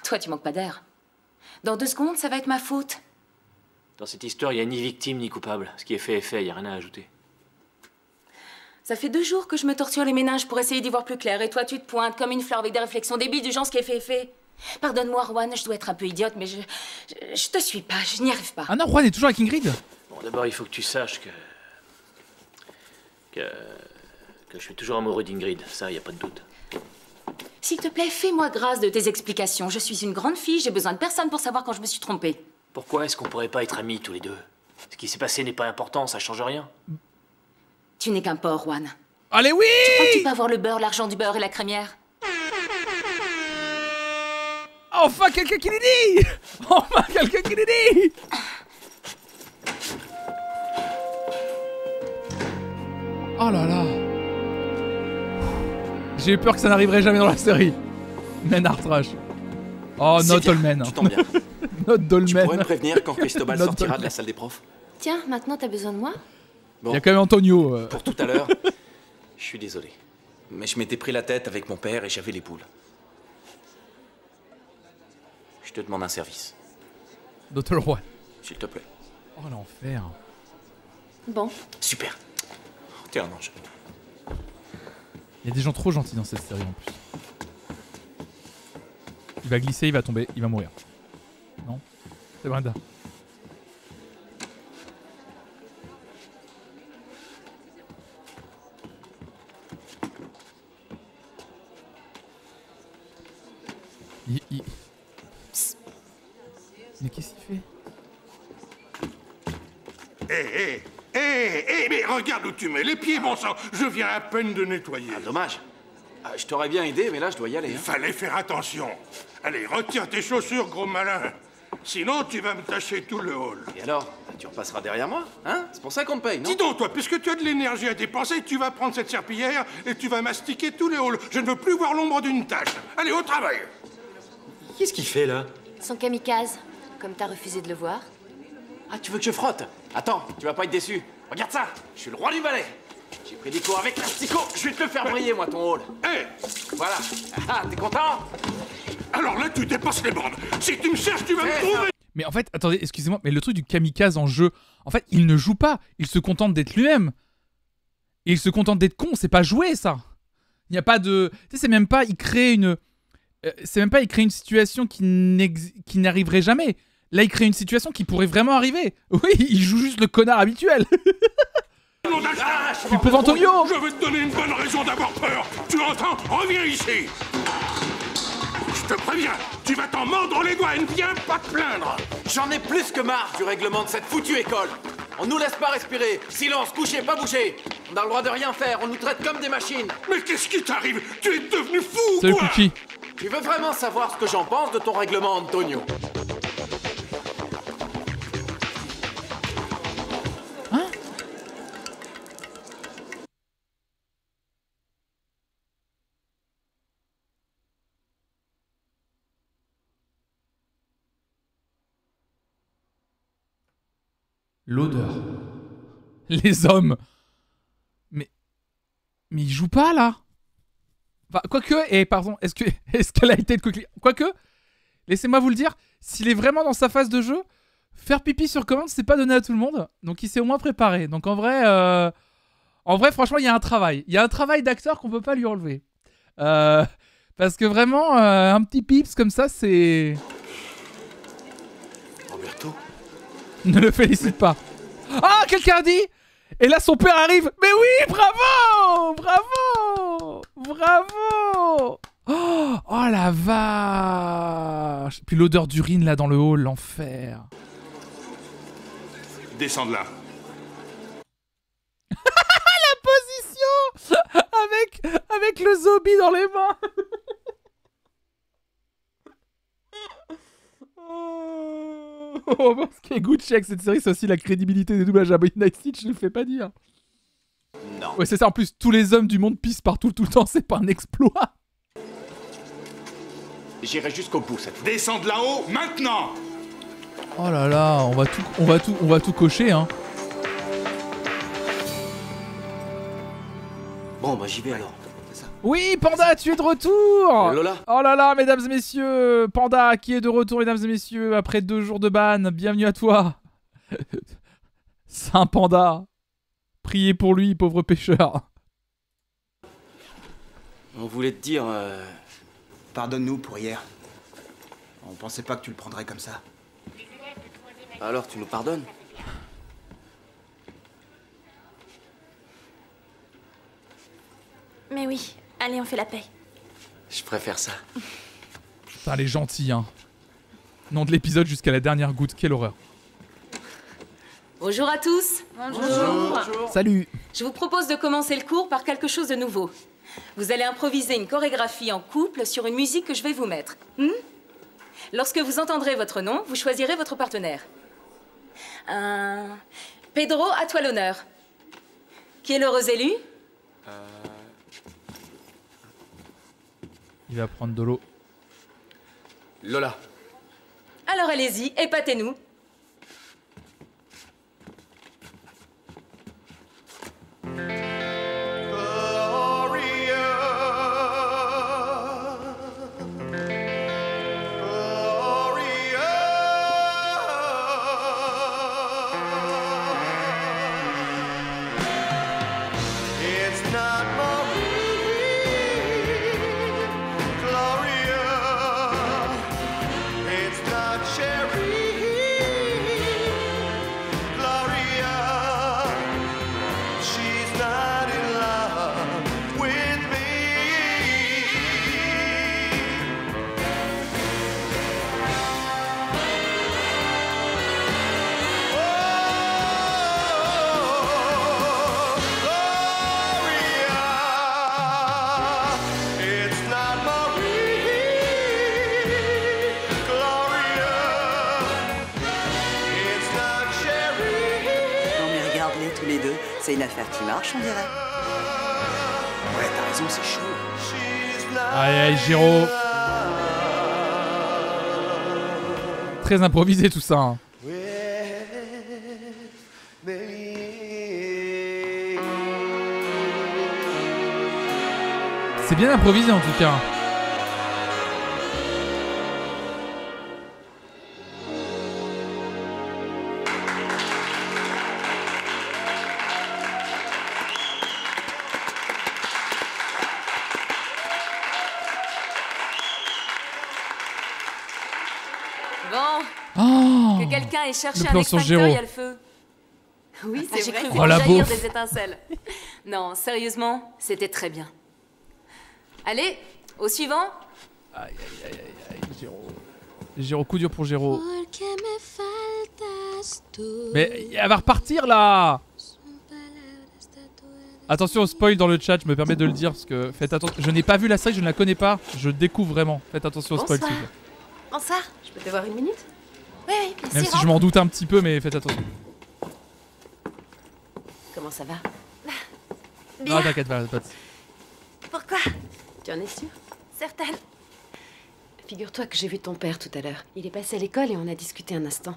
Toi, tu manques pas d'air. Dans 2 secondes, ça va être ma faute. Dans cette histoire, il n'y a ni victime ni coupable. Ce qui est fait est fait, il n'y a rien à ajouter. Ça fait 2 jours que je me torture les méninges pour essayer d'y voir plus clair. Et toi, tu te pointes comme une fleur avec des réflexions débiles du genre ce qui est fait est fait. Pardonne-moi, Juan, je dois être un peu idiote, mais je te suis pas, je n'y arrive pas. Ah non, Juan est toujours avec Ingrid. Bon, d'abord, il faut que tu saches que je suis toujours amoureux d'Ingrid. Ça, il n'y a pas de doute. S'il te plaît, fais-moi grâce de tes explications. Je suis une grande fille, j'ai besoin de personne pour savoir quand je me suis trompée. Pourquoi est-ce qu'on pourrait pas être amis tous les deux? Ce qui s'est passé n'est pas important, ça change rien. Tu n'es qu'un porc, Juan. Allez, oui! Tu crois que tu peux avoir le beurre, l'argent du beurre et la crémière? Enfin, quelqu'un qui l'ait dit! Enfin, quelqu'un qui l'ait dit! Oh là là! J'ai eu peur que ça n'arriverait jamais dans la série. Men are trash. Oh, not all men. Tu tombes bien. Not all Tu men. pourrais me prévenir quand Cristobal Not sortira all de la men. salle des profs? Tiens, maintenant t'as besoin de moi? Bon. Il y a quand même Antonio. Pour tout à l'heure, je suis désolé. Mais je m'étais pris la tête avec mon père et j'avais les poules. Je te demande un service. Dr. Juan. S'il te plaît. Oh l'enfer. Bon. Super. T'es un ange. Il y a des gens trop gentils dans cette série en plus. Il va glisser, il va tomber, il va mourir. Non? C'est Brenda. Psst. Mais qu'est-ce qu'il fait? Mais regarde où tu mets les pieds, bon sang. Je viens à peine de nettoyer. Ah, dommage. Je t'aurais bien aidé, mais là, je dois y aller. Il fallait faire attention. Allez, retire tes chaussures, gros malin. Sinon, tu vas me tacher tout le hall. Et alors? Tu repasseras derrière moi? Hein? C'est pour ça qu'on te paye, non? Dis donc, toi, puisque tu as de l'énergie à dépenser, tu vas prendre cette serpillière et tu vas mastiquer tout le hall. Je ne veux plus voir l'ombre d'une tache. Allez, au travail. Qu'est-ce qu'il fait, là? Son kamikaze, comme t'as refusé de le voir. Ah, tu veux que je frotte? Attends, tu vas pas être déçu. Regarde ça, je suis le roi du balai. J'ai pris des cours avec l'asticot. Je vais te le faire briller, moi, ton hall. Voilà. Ah, t'es content? Alors là, tu dépasses les bornes. Si tu me cherches, tu vas me trouver. Mais en fait, attendez, excusez-moi, mais le truc du kamikaze en jeu, en fait, il ne joue pas. Il se contente d'être lui-même. Et il se contente d'être con, c'est pas jouer, ça. Il n'y a pas de... Tu sais, c'est même pas, il crée une... c'est même pas, il crée une situation qui n'arriverait jamais. Là, il crée une situation qui pourrait vraiment arriver. Oui, il joue juste le connard habituel. Tu pauvre Antonio. Je vais te donner une bonne raison d'avoir peur. Tu entends? Reviens ici. Je te préviens, tu vas t'en mordre les doigts et ne viens pas te plaindre. J'en ai plus que marre du règlement de cette foutue école. On nous laisse pas respirer. Silence, couchez, pas bouger. On a le droit de rien faire, on nous traite comme des machines. Mais qu'est-ce qui t'arrive? Tu es devenu fou ou Salut, quoi? Cookie. Tu veux vraiment savoir ce que j'en pense de ton règlement, Antonio? L'odeur. Les hommes. Mais il joue pas, là. Enfin, quoique, pardon, est-ce qu'elle a été de coquille? Quoique, laissez-moi vous le dire, s'il est vraiment dans sa phase de jeu, faire pipi sur commande, c'est pas donné à tout le monde. Donc il s'est au moins préparé. Donc en vrai, franchement, il y a un travail. Il y a un travail d'acteur qu'on peut pas lui enlever. Parce que vraiment, un petit pips comme ça, c'est... Roberto? Ne le félicite pas. Ah, quelqu'un a dit. Et là, son père arrive. Mais oui, bravo. Bravo. Bravo. Oh la vache. Puis l'odeur d'urine là dans le hall, l'enfer. Descends de là. La position avec le zombie dans les mains. Ce qui est Gucci avec cette série, c'est aussi la crédibilité des doublages à Midnight Stitch, je le fais pas dire. Non. Ouais, c'est ça, en plus, tous les hommes du monde pissent partout tout le temps, c'est pas un exploit. J'irai jusqu'au bout cette fois. Descends de là-haut, maintenant! Oh là là, on va tout cocher, hein. Bon, bah j'y vais alors. C'est ça. Oui, Panda, tu es de retour. Lola. Oh là là, mesdames et messieurs, Panda qui est de retour, mesdames et messieurs, après 2 jours de ban, bienvenue à toi. Saint Panda, priez pour lui, pauvre pêcheur. On voulait te dire... Pardonne-nous pour hier. On pensait pas que tu le prendrais comme ça. Alors, tu nous pardonnes? Mais oui, allez, on fait la paix. Je préfère ça. Putain, elle est gentille, hein. Nom de l'épisode jusqu'à la dernière goutte, quelle horreur. Bonjour à tous. Bonjour. Salut. Je vous propose de commencer le cours par quelque chose de nouveau. Vous allez improviser une chorégraphie en couple sur une musique que je vais vous mettre. Lorsque vous entendrez votre nom, vous choisirez votre partenaire. Pedro, à toi l'honneur. Qui est l'heureux élu? Il va prendre de l'eau. Lola. Alors allez-y, épatez-nous. C'est une affaire qui marche, on dirait. Ouais, t'as raison, c'est chaud. Aïe aïe, Giro. Très improvisé tout ça. Hein. C'est bien improvisé en tout cas. Que quelqu'un ait cherché un extincteur, il y a le feu. Oui, c'est vrai. J'ai cru voir jaillir des étincelles. Non, sérieusement, c'était très bien. Allez, au suivant. Aïe, Géro. Géro, coup dur pour Géro. Mais elle va repartir là. Attention au spoil dans le chat, je me permets de le dire parce que faites attention. Je n'ai pas vu la série, je ne la connais pas. Je découvre vraiment. Faites attention au spoil s'il vous plaît. Bonsoir. Je peux te voir une minute? Oui, oui, bien sûr. Même si je m'en doute un petit peu, mais faites attention. Comment ça va? Bien. Non, t'inquiète pas. Pourquoi? Tu en es sûre? Certaine. Figure-toi que j'ai vu ton père tout à l'heure. Il est passé à l'école et on a discuté un instant.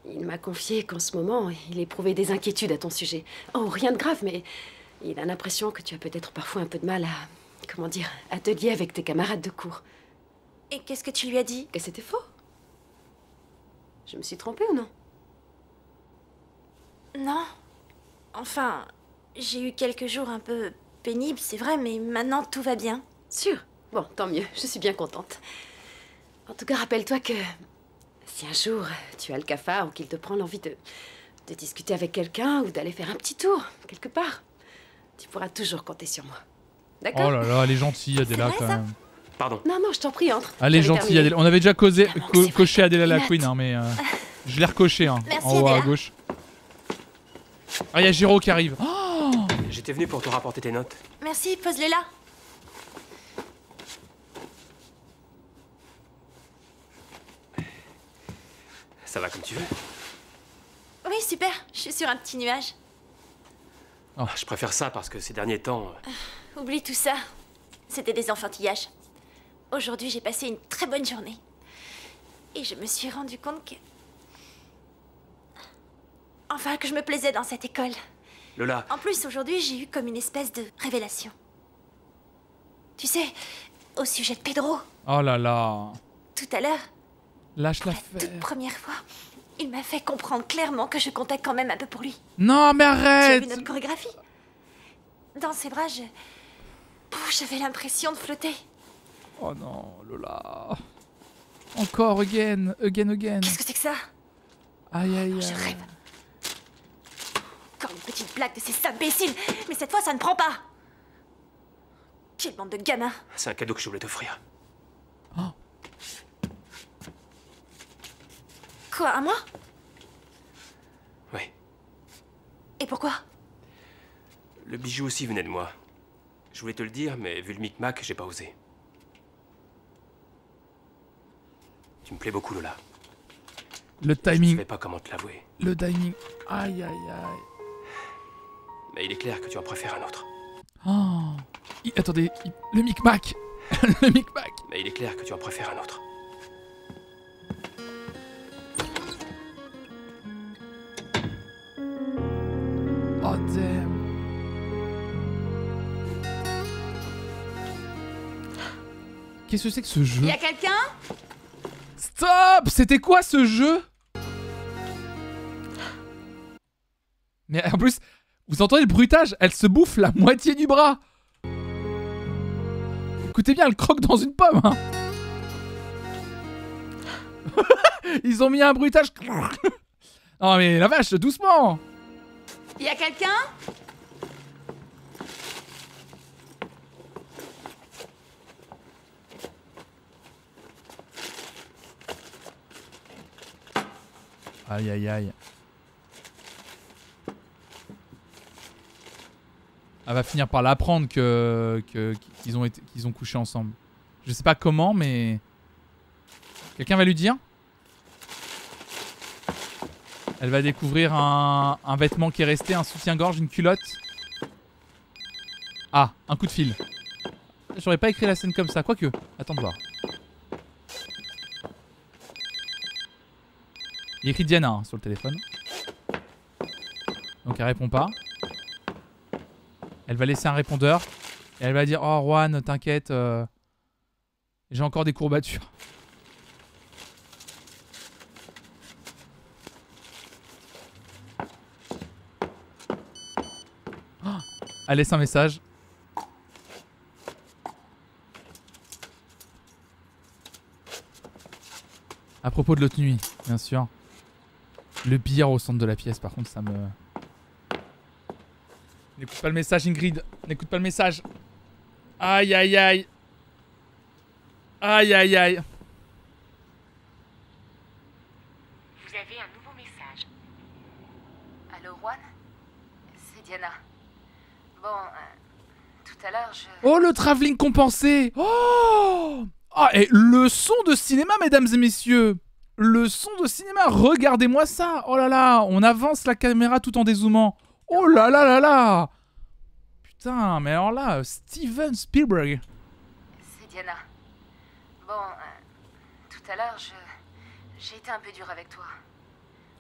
Il m'a confié qu'en ce moment, il éprouvait des inquiétudes à ton sujet. Oh, rien de grave, mais il a l'impression que tu as peut-être parfois un peu de mal à... Comment dire, à te lier avec tes camarades de cours. Et qu'est-ce que tu lui as dit? Que c'était faux. Je me suis trompée ou non? Non. Enfin, j'ai eu quelques jours un peu pénibles, c'est vrai, mais maintenant tout va bien. Sûr? Bon, tant mieux, je suis bien contente. En tout cas, rappelle-toi que si un jour tu as le cafard ou qu'il te prend l'envie de discuter avec quelqu'un ou d'aller faire un petit tour, quelque part, tu pourras toujours compter sur moi. D'accord? Oh là là, elle est gentille, Adela, quand même. Pardon. Non, non, je t'en prie, entre. Elle est gentille, Adela. On avait déjà coché Adela la Queen, hein, mais je l'ai recoché, hein, Merci, en haut à Adela. gauche. Ah, il y a Giro qui arrive. Oh, J'étais venu pour te rapporter tes notes. Merci, pose-les là. Ça va comme tu veux. Oui, super, je suis sur un petit nuage. Oh, je préfère ça parce que ces derniers temps... Oublie tout ça. C'était des enfantillages. Aujourd'hui, j'ai passé une très bonne journée. Et je me suis rendu compte que... Enfin, que je me plaisais dans cette école. Lola. En plus, aujourd'hui, j'ai eu comme une espèce de révélation. Tu sais, au sujet de Pedro, oh là là. tout à l'heure, Lâche la l'affaire. toute première fois, il m'a fait comprendre clairement que je comptais quand même un peu pour lui. Non, mais Tu as arrête. vu notre chorégraphie? Dans ses bras, j'avais l'impression de flotter. Oh non, Lola. Encore, again. Qu'est-ce que c'est que ça? Aïe, aïe, Je aïe. rêve. Encore une petite blague de ces imbéciles. Mais cette fois, ça ne prend pas. Quelle bande de gamins. C'est un cadeau que je voulais t'offrir. Quoi, à moi? Oui. Et pourquoi? Le bijou aussi venait de moi. Je voulais te le dire, mais vu le micmac, j'ai pas osé. Tu me plais beaucoup, Lola. Le Je ne timing. savais pas comment te l'avouer. Le timing. Aïe, aïe, aïe. Mais il est clair que tu en préfères un autre. Oh. Attendez, le micmac. Le micmac. Mais il est clair que tu en préfères un autre. Oh damn. Qu'est-ce que c'est que ce jeu? Y a quelqu'un? Stop! C'était quoi ce jeu? Mais en plus, vous entendez le bruitage? Elle se bouffe la moitié du bras. Écoutez bien, elle croque dans une pomme. Hein. Ils ont mis un bruitage. Non mais la vache, doucement. Y a quelqu'un? Aïe aïe aïe. Elle va finir par l'apprendre qu'ils ont couché ensemble. Je sais pas comment, mais quelqu'un va lui dire. Elle va découvrir un vêtement qui est resté, un soutien-gorge, une culotte. Ah, un coup de fil. J'aurais pas écrit la scène comme ça, quoique. Attends de voir. Il écrit Diana hein, sur le téléphone. Donc elle répond pas. Elle va laisser un répondeur. Et elle va dire oh Juan, t'inquiète. J'ai encore des courbatures. Oh, elle laisse un message. À propos de l'autre nuit, bien sûr. Le billard au centre de la pièce, par contre, ça me... N'écoute pas le message, Ingrid. N'écoute pas le message. Aïe, aïe, aïe. Aïe, aïe, aïe. Vous avez un nouveau message. Allô, Juan? C'est Diana. Bon, tout à l'heure, je... Oh, le travelling compensé. Oh, ah, et le son de cinéma, mesdames et messieurs. Le son de cinéma, regardez-moi ça. Oh là là, on avance la caméra tout en dézoomant. Oh là là là là. Putain, mais alors là, Steven Spielberg. C'est Diana. Bon, tout à l'heure, j'ai été un peu dur avec toi.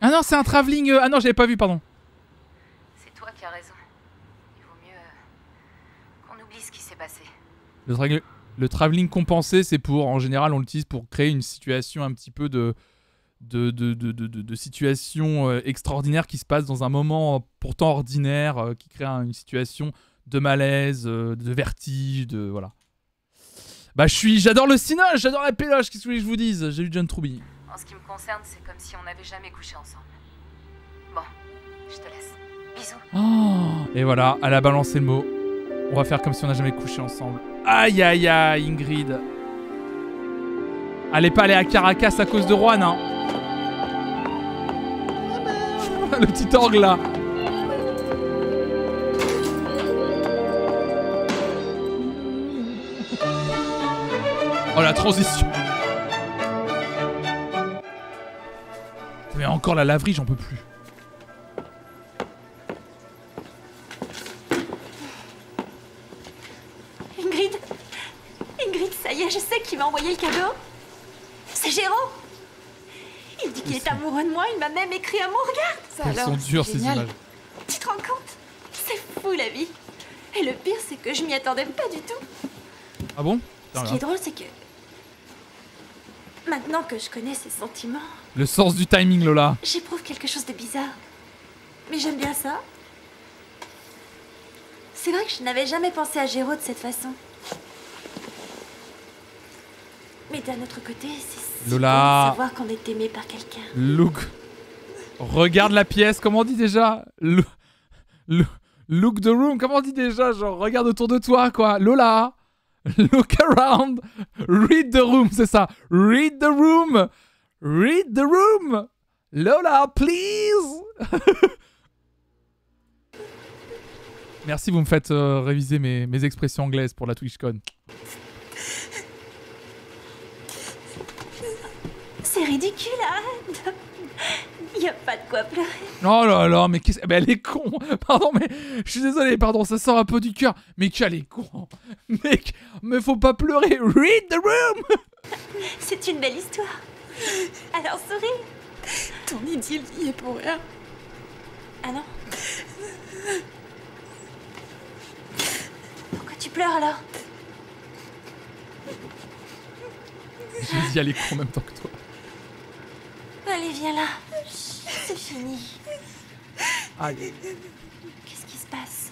Ah non, c'est un travelling... Ah non, j'avais pas vu, pardon. C'est toi qui as raison. Il vaut mieux qu'on oublie ce qui s'est passé. Le travelling compensé, c'est pour... En général, on l'utilise pour créer une situation un petit peu de situation extraordinaire qui se passe dans un moment pourtant ordinaire, qui crée une situation de malaise, de vertige, de... Voilà. Bah j'adore le cinoche, j'adore la péloche, qu'est-ce que je vous dise? J'ai lu John Truby. En ce qui me concerne, c'est comme si on n'avait jamais couché ensemble. Bon, je te laisse. Bisous. Oh, et voilà, elle a balancé le mot. On va faire comme si on n'a jamais couché ensemble. Aïe aïe aïe, Ingrid. Elle est pas allée à Caracas à cause de Juan, hein. Le petit orgue là. Oh la transition. Mais encore la laverie, j'en peux plus. Ingrid, ça y est, je sais qui m'a envoyé le cadeau. C'est Géraud. Il dit qu'il est amoureux de moi, il m'a même écrit un mot, regarde. Ça elles alors, sont dures ces images. Tu te rends compte? C'est fou la vie. Et le pire, c'est que je m'y attendais pas du tout. Ah bon? Ce qui est drôle, c'est que... Maintenant que je connais ses sentiments... Le sens du timing, Lola. J'éprouve quelque chose de bizarre. Mais j'aime bien ça. C'est vrai que je n'avais jamais pensé à Géraud de cette façon. Mais d'un autre côté, c'est Lola. bon de savoir qu'on est aimé par quelqu'un. Look. Regarde la pièce, comment on dit déjà? Look the room, comment on dit déjà? Genre, regarde autour de toi, quoi. Lola. Look around. Read the room, c'est ça. Read the room. Read the room. Lola, please. Merci, vous me faites réviser mes expressions anglaises pour la TwitchCon. C'est ridicule, arrête. Il n'y a pas de quoi pleurer. Oh là là, mais qu'est-ce... elle est con. Pardon, mais je suis désolé, pardon, ça sort un peu du cœur. Mais qu'elle est con. Mais faut pas pleurer. Read the room. C'est une belle histoire. Alors souris. Ton idylle y est pour rien. Ah non? Pourquoi tu pleures alors? J'ai dit elle est con en même temps que toi. Allez, viens là. C'est fini. Allez. Qu'est-ce qui se passe?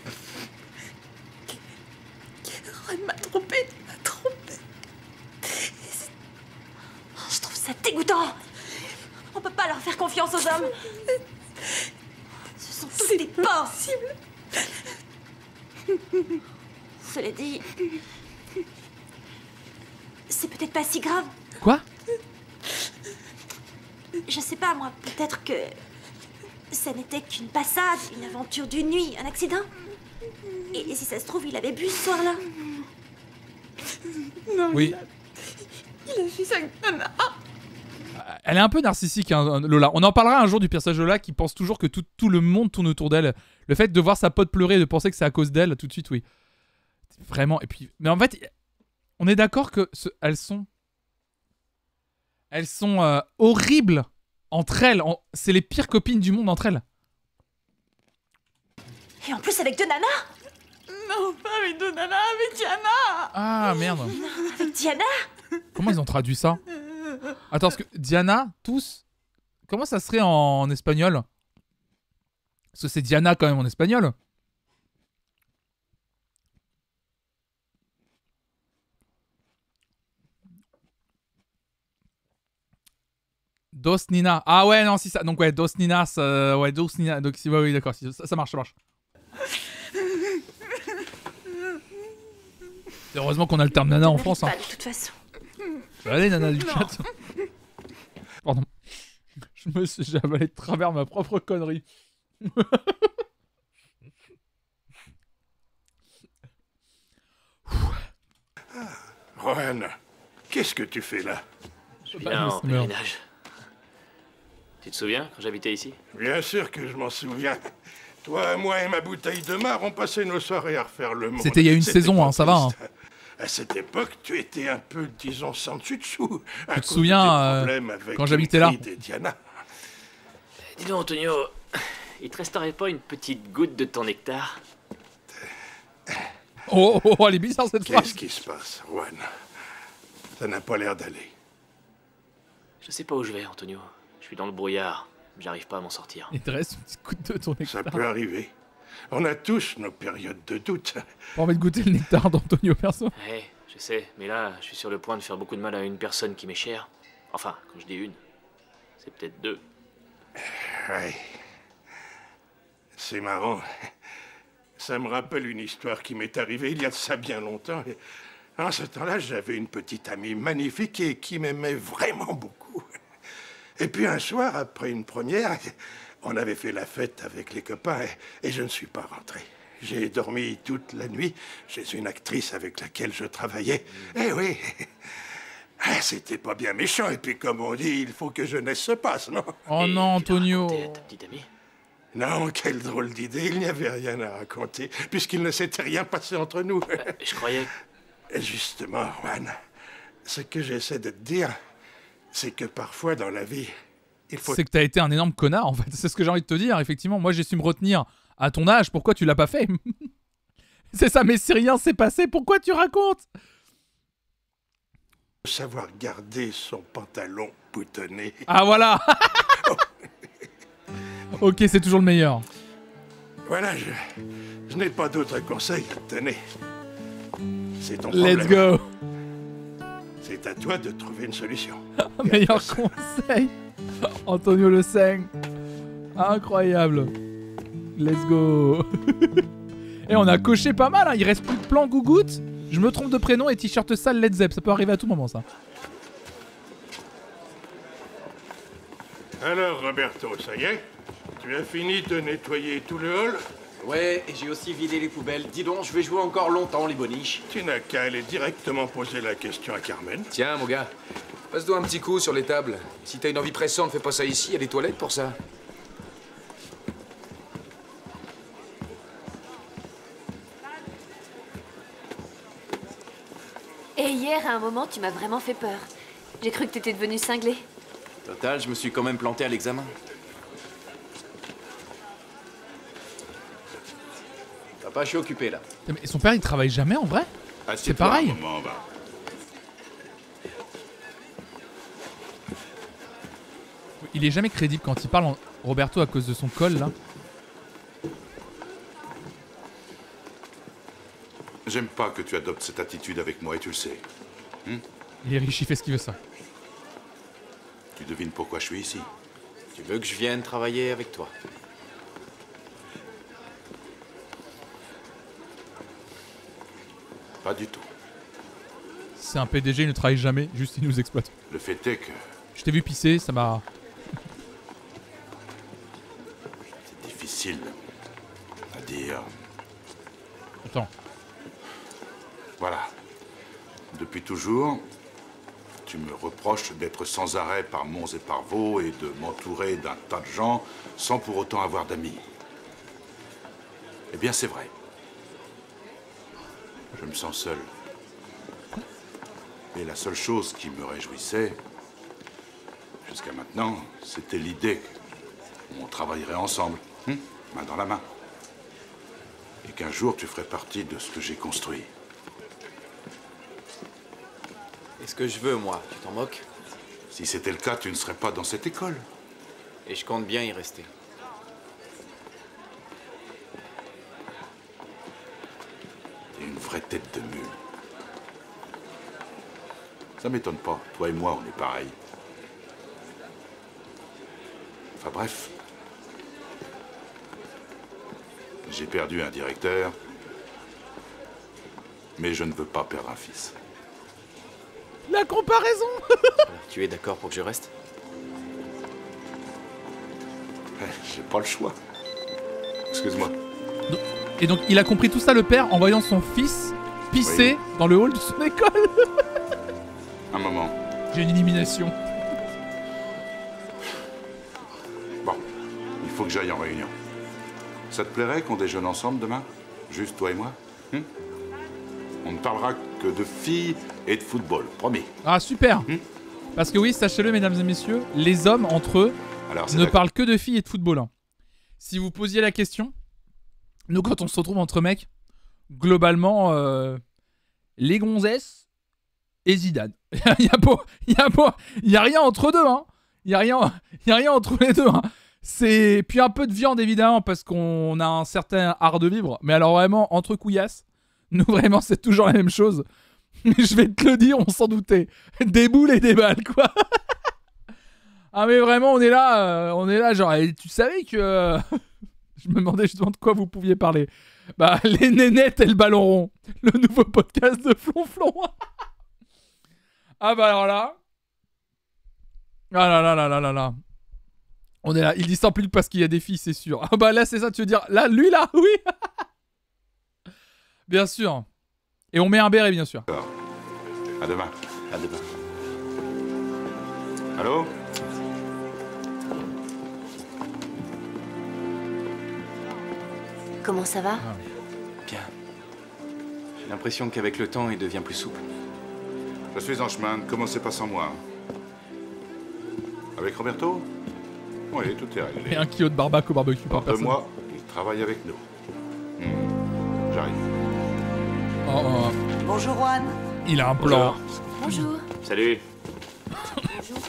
Ron m'a trompée. Je trouve ça dégoûtant. On peut pas leur faire confiance aux hommes. Ce sont tous des porcs. Cela dit, c'est peut-être pas si grave. Quoi? Je sais pas, moi, peut-être que ça n'était qu'une passade, une aventure d'une nuit, un accident. Et si ça se trouve, il avait bu ce soir-là. Non, oui. Il a fait ça avec Nana. Elle est un peu narcissique, hein, Lola. On en parlera un jour du personnage de Lola qui pense toujours que tout le monde tourne autour d'elle. Le fait de voir sa pote pleurer et de penser que c'est à cause d'elle, tout de suite, oui. Vraiment. Et puis, mais en fait, on est d'accord que elles sont horribles entre elles. C'est les pires copines du monde entre elles. Et en plus avec deux nanas. Non, pas avec deux nanas, avec Diana. Ah, merde. Non, avec Diana. Comment ils ont traduit ça? Attends, parce que Diana, tous... Comment ça serait en espagnol? Parce que c'est Diana quand même en espagnol. Dos Nina. Ah ouais, non, si ça... Donc ouais, Dos Ninas. Ouais, Dos Nina. Donc si, ouais, oui, d'accord. Si, ça marche, ça marche. Heureusement qu'on a le terme nana en France. Hein. Pas de toute façon. Allez, nana du chat. Pardon. J'ai avalé de travers ma propre connerie. Rohan, qu'est-ce que tu fais là? Je viens en pèlerinage. Tu te souviens quand j'habitais ici? Bien sûr que je m'en souviens. Toi, moi et ma bouteille de marc, on passait nos soirées à refaire le monde. C'était il y a une saison, hein, ça va. Hein. À cette époque, tu étais un peu, disons, sans dessus dessous. Tu te souviens quand j'habitais là? Dis donc, Antonio, il te resterait pas une petite goutte de ton nectar? Oh, elle est bizarre cette phrase. Qu'est-ce qui se passe, Juan? Ça n'a pas l'air d'aller. Je sais pas où je vais, Antonio. Je suis dans le brouillard. J'arrive pas à m'en sortir. Il te reste une petite goutte de ton nectar. Ça peut arriver. On a tous nos périodes de doute. Pas envie de goûter le nectar d'Antonio perso. Ouais, je sais, mais là, je suis sur le point de faire beaucoup de mal à une personne qui m'est chère. Enfin, quand je dis une, c'est peut-être deux. Ouais. C'est marrant. Ça me rappelle une histoire qui m'est arrivée il y a de ça bien longtemps. Et en ce temps-là, j'avais une petite amie magnifique et qui m'aimait vraiment beaucoup. Et puis un soir, après une première, on avait fait la fête avec les copains et je ne suis pas rentré. J'ai dormi toute la nuit chez une actrice avec laquelle je travaillais. Eh oui, c'était pas bien méchant. Et puis comme on dit, il faut que jeunesse se passe, non? Oh non, Antonio. Ta petite amie? Non, quelle drôle d'idée. Il n'y avait rien à raconter, puisqu'il ne s'était rien passé entre nous. Je croyais... Justement, Juan, ce que j'essaie de te dire, c'est que parfois dans la vie, il faut... C'est que t'as été un énorme connard, en fait. C'est ce que j'ai envie de te dire, effectivement. Moi, j'ai su me retenir à ton âge. Pourquoi tu l'as pas fait? C'est ça, mais si rien s'est passé, pourquoi tu racontes? Savoir garder son pantalon boutonné. Ah, voilà. Ok, c'est toujours le meilleur. Voilà, je n'ai pas d'autres conseils à te donner. C'est ton problème. Let's go. C'est à toi de trouver une solution. Meilleur conseil. Antonio Le Seng. Incroyable. Let's go. Et on a coché pas mal, hein. Il reste plus de plan gougoute. Je me trompe de prénom et t-shirt sale Led Zepp. Ça peut arriver à tout moment, ça. Alors, Roberto, ça y est? Tu as fini de nettoyer tout le hall? Ouais, et j'ai aussi vidé les poubelles. Dis donc, je vais jouer encore longtemps, les boniches. Tu n'as qu'à aller directement poser la question à Carmen. Tiens, mon gars, passe-toi un petit coup sur les tables. Si t'as une envie pressante, fais pas ça ici, il y a des toilettes pour ça. Et hier, à un moment, tu m'as vraiment fait peur. J'ai cru que t'étais devenu cinglé. Total, je me suis quand même planté à l'examen. Papa, je suis occupé, là. Mais son père, il travaille jamais, en vrai? C'est pareil. Il est jamais crédible quand il parle, Roberto, à cause de son col, là. J'aime pas que tu adoptes cette attitude avec moi et tu le sais. Il est riche, il fait ce qu'il veut, ça. Tu devines pourquoi je suis ici? Tu veux que je vienne travailler avec toi? Pas du tout. C'est un PDG, il ne travaille jamais, juste il nous exploite. Le fait est que... Je t'ai vu pisser, ça m'a... C'est difficile à dire. Attends. Voilà. Depuis toujours, tu me reproches d'être sans arrêt par monts et par vaux et de m'entourer d'un tas de gens sans pour autant avoir d'amis. Eh bien, c'est vrai. Je me sens seul. Et la seule chose qui me réjouissait, jusqu'à maintenant, c'était l'idée qu'on travaillerait ensemble, main dans la main. Et qu'un jour, tu ferais partie de ce que j'ai construit. Est-ce que je veux, moi? Tu t'en moques? Si c'était le cas, tu ne serais pas dans cette école. Et je compte bien y rester. T'es une vraie tête de mule. Ça m'étonne pas. Toi et moi, on est pareils. Enfin bref. J'ai perdu un directeur. Mais je ne veux pas perdre un fils. La comparaison. Tu es d'accord pour que je reste? J'ai pas le choix. Excuse-moi. Et donc, il a compris tout ça, le père, en voyant son fils pisser dans le hall de son école. Un moment. J'ai une élimination. Bon, il faut que j'aille en réunion. Ça te plairait qu'on déjeune ensemble demain? Juste toi et moi? On ne parlera que de filles et de football, promis. Ah, super. Parce que oui, sachez-le, mesdames et messieurs, les hommes, entre eux, Alors, c'est ne parle que de filles et de football. Hein. Si vous posiez la question, nous, quand on se retrouve entre mecs, globalement, les gonzesses et Zidane. Il y a rien entre deux. Hein. Il y a rien entre les deux. Hein. C'est puis un peu de viande évidemment parce qu'on a un certain art de vivre. Mais alors vraiment entre couillasses, nous vraiment c'est toujours la même chose. Je vais te le dire, on s'en doutait. Des boules et des balles quoi. Ah mais vraiment on est là genre tu savais que je me demandais justement de quoi vous pouviez parler. Bah les nénettes et le ballon rond, le nouveau podcast de Flonflon. Ah bah alors là. Ah là là là là là là. On est là, il dit sans plus parce qu'il y a des filles, c'est sûr. Ah bah là c'est ça, tu veux dire là lui là, oui. Bien sûr. Et on met un béret bien sûr. À demain. À demain. Allô? Comment ça va? Bien. J'ai l'impression qu'avec le temps, il devient plus souple. Je suis en chemin, ne commencez pas sans moi. Avec Roberto? Oui, tout est réglé. Et un kilo de barbac au barbecue par personne. Moi, il travaille avec nous. J'arrive. Oh. Bonjour Juan. Il a un plan. Bonjour. Salut. Bonjour.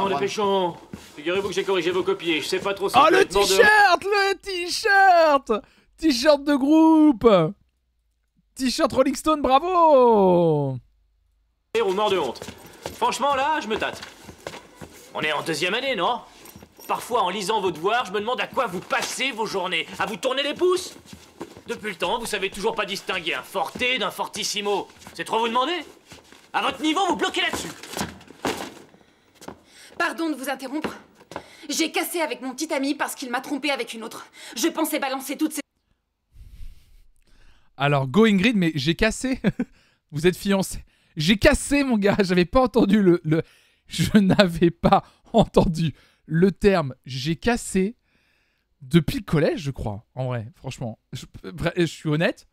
Dépêchons. Figurez-vous que j'ai corrigé vos copies. Je sais pas trop si... Oh, le t-shirt T-shirt de groupe. T-shirt Rolling Stone, bravo. Ou mort de honte. Franchement, là, je me tâte. On est en 2e année, non? Parfois, en lisant vos devoirs, je me demande à quoi vous passez vos journées. À vous tourner les pouces? Depuis le temps, vous savez toujours pas distinguer un forte d'un fortissimo. C'est trop vous demander? À votre niveau, vous bloquez là-dessus. Pardon de vous interrompre. J'ai cassé avec mon petit ami parce qu'il m'a trompé avec une autre. Je pensais balancer toutes ces... Alors, go Ingrid, mais j'ai cassé. Vous êtes fiancé. J'ai cassé, mon gars. J'avais pas entendu Je n'avais pas entendu le terme j'ai cassé depuis le collège, je crois. En vrai, franchement. Je suis honnête.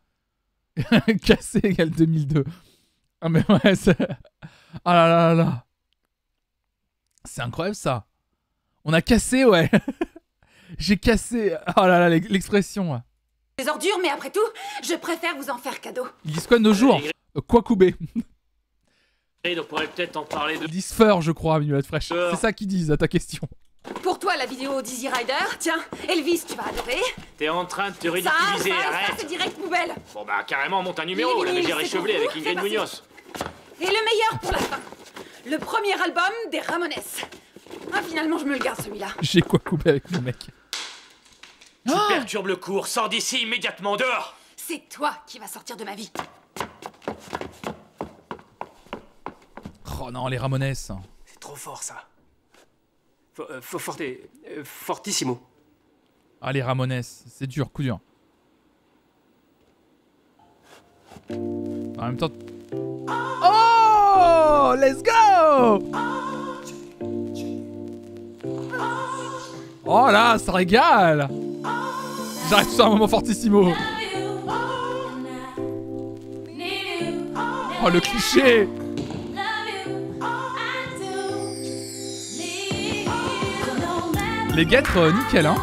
Cassé égale 2002. Ah, mais ouais, c'est... Ah là là là là. C'est incroyable, ça. On a cassé, ouais. J'ai cassé. Oh là là, l'expression. Des ordures, mais après tout, je préfère vous en faire cadeau. Ils disent quoi de nos jours? Quoi couper? Et on pourrait peut-être en parler de... Ils disent fur, je crois, Minulette Fraîche. C'est ça qu'ils disent à ta question. Pour toi, la vidéo Dizzy Rider, tiens, Elvis, tu vas adorer. T'es en train de te ridiculiser, arrête. Ça, c'est direct poubelle. Bon bah, carrément, monte un numéro, la mégère échevelée avec Ingrid Munoz. Et le meilleur pour la fin. Le premier album des Ramones. Ah, finalement, je me le garde, celui-là. J'ai quoi couper avec le mec? Tu perturbes le cours, sors d'ici immédiatement, dehors. C'est toi qui vas sortir de ma vie. Oh non, les Ramones. C'est trop fort, ça. Fortissimo. Ah, les Ramones, c'est dur, coup dur. En même temps... Oh, let's go. Oh là, ça régale. J'arrive sur un moment fortissimo. Oh, le cliché. Les guêtres, nickel, hein.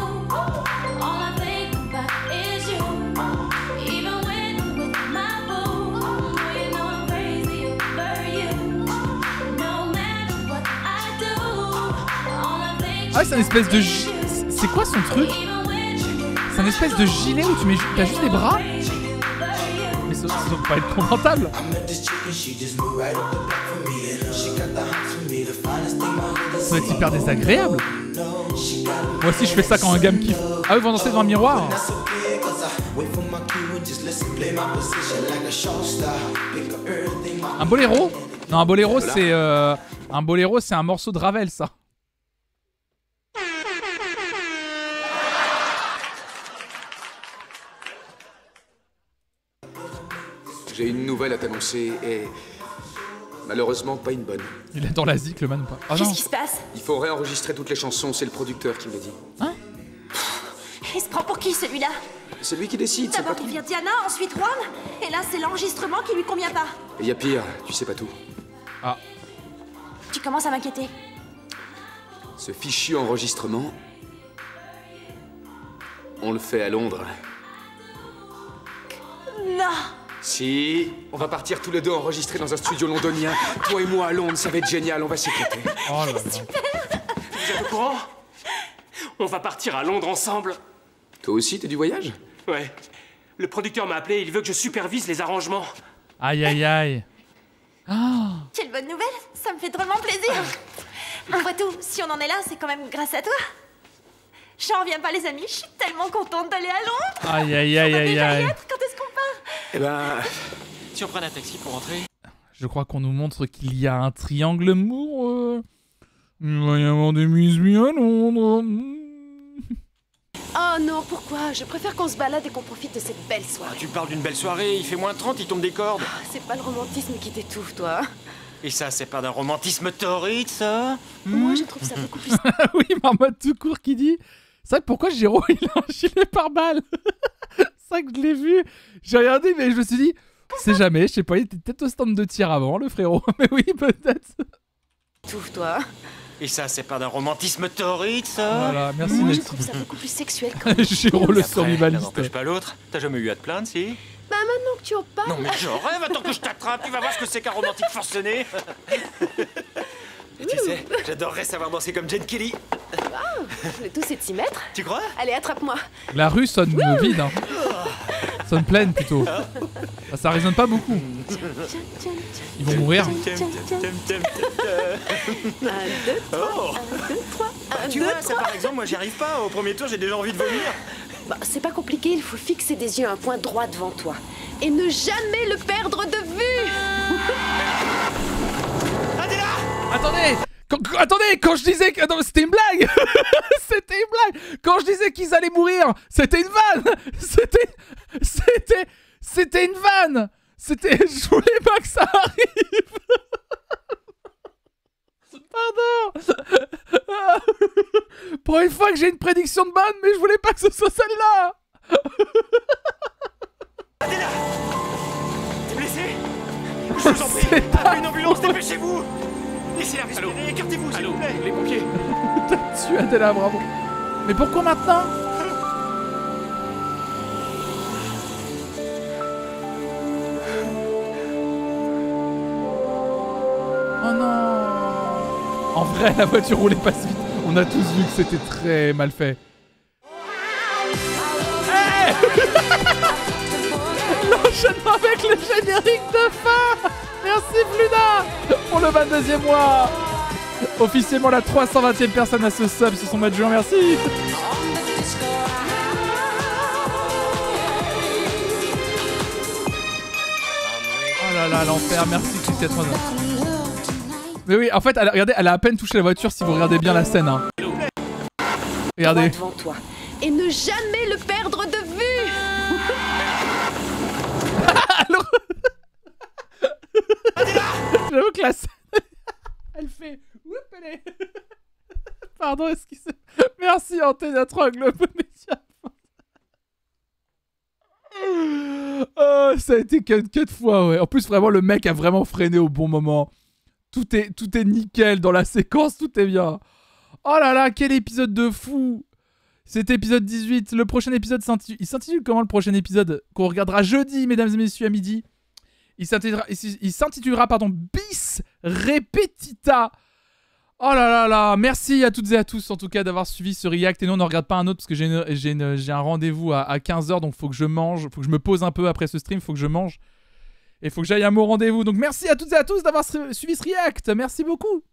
Ah, c'est une espèce de... C'est quoi son truc? C'est une espèce de gilet où tu mets... T'as juste les bras? Mais ça doit pas être confortable. Ça doit être hyper désagréable. Moi aussi je fais ça quand un gars me kiffe. Ah oui, vous dansez devant un miroir. Un boléro? Non, un boléro c'est... Un boléro c'est un morceau de Ravel, ça. J'ai une nouvelle à t'annoncer et... malheureusement, pas une bonne. Il est dans la zik, le man ou pas? Oh, qu'est-ce qui se passe? Il faut réenregistrer toutes les chansons, c'est le producteur qui me l'a dit. Hein? Il se prend pour qui, celui-là? C'est lui qui décide, c'est pas D'abord tout. il vient Diana, ensuite Juan, et là c'est l'enregistrement qui lui convient pas. Et y a pire, tu sais pas tout. Ah. Tu commences à m'inquiéter. Ce fichu enregistrement, on le fait à Londres. Non. Si, on va partir tous les deux enregistrer dans un studio londonien. Toi et moi à Londres, ça va être génial, on va s'éclater. Oh là là. Vous êtes au courant? On va partir à Londres ensemble. Toi aussi, t'es du voyage? Ouais. Le producteur m'a appelé, il veut que je supervise les arrangements. Aïe aïe aïe. Ah. Quelle bonne nouvelle, ça me fait drôlement plaisir. Mon Poitou, si on en est là, c'est quand même grâce à toi. J'en reviens pas les amis, je suis tellement contente d'aller à Londres. Aïe aïe aïe aïe aïe. Quand est-ce qu'on part? Eh ben... Si on prenait un taxi pour rentrer? Je crois qu'on nous montre qu'il y a un triangle amoureux. Il va y avoir des musemis à Londres. Oh non, pourquoi? Je préfère qu'on se balade et qu'on profite de cette belle soirée. Ah, tu parles d'une belle soirée, il fait moins 30, il tombe des cordes. C'est pas le romantisme qui t'étouffe, toi. Et ça, c'est pas d'un romantisme torride, ça? Moi, je trouve ça beaucoup plus... Oui, Marmotte tout court qui dit... C'est vrai, pourquoi Géraud, il a un gilet pare-balles? C'est vrai que je l'ai vu. J'ai regardé, mais je me suis dit... C'est jamais, je sais pas, il était peut-être au stand de tir avant, le frérot. Mais oui, peut-être. Touffe, toi. Et ça, c'est pas d'un romantisme torride, ça? Voilà, merci Moi, je Nelly. trouve ça beaucoup plus sexuel quand même. Géraud, le L'un survivaliste. n'empêche pas l'autre. T'as jamais eu à te plaindre, si? Bah maintenant que tu en parles... Non mais je rêve, attends que je t'attrape, tu vas voir ce que c'est qu'un romantique forcené. Et tu sais, j'adorerais savoir danser comme Jane Kelly. Waouh, le tout c'est de s'y mettre. Tu crois? Allez, attrape-moi. La rue sonne vide, hein. Sonne pleine, plutôt. Ça résonne pas beaucoup. Ils vont mourir. 1, 2, 3, Tu vois, ça par exemple, moi j'y arrive pas. Au premier tour, j'ai déjà envie de vomir. Bah, c'est pas compliqué, il faut fixer des yeux à un point droit devant toi. Et ne jamais le perdre de vue. Attendez, quand je disais que... Non, c'était une blague. C'était une blague. Quand je disais qu'ils allaient mourir, c'était une vanne. C'était une vanne. Je voulais pas que ça arrive. Pardon. Pour une fois que j'ai une prédiction de bonne, mais je voulais pas que ce soit celle-là. Adela, t'es blessé? Je vous en prie, appelez une ambulance, dépêchez-vous. Laissez-la respirer, écartez-vous, s'il vous plaît. Les pompiers. T'as tué Adela, bravo. Mais pourquoi maintenant? Oh non. En vrai, la voiture roulait pas si vite. On a tous vu que c'était très mal fait. Hey. L'enchaînement avec le générique de fin. Merci Fluna pour le 22e mois. Officiellement la 320e personne à ce sub sur son mois de juin, merci. Oh là là, l'enfer, merci Christian 39. Mais oui, en fait, regardez, elle a à peine touché la voiture si vous regardez bien la scène. Hein. Regardez. Devant toi. Et ne jamais le perdre de vue. Alors... J'avoue que la scène... Elle fait... Oups, elle est... Pardon, excusez. Merci Antenne 3 Globe Média. Oh, ça a été 4 fois, ouais. En plus, vraiment, le mec a vraiment freiné au bon moment. Tout est nickel dans la séquence, tout est bien. Oh là là, quel épisode de fou. C'était épisode 18. Le prochain épisode s'intitule comment, le prochain épisode qu'on regardera jeudi, mesdames et messieurs, à midi? Il s'intitulera, Bis Repetita. Oh là là là, merci à toutes et à tous en tout cas d'avoir suivi ce react. Et nous on n'en regarde pas un autre parce que j'ai un rendez-vous à 15h, donc faut que je mange, faut que je me pose un peu après ce stream, faut que je mange. Et faut que j'aille à mon rendez-vous. Donc merci à toutes et à tous d'avoir suivi ce react, merci beaucoup.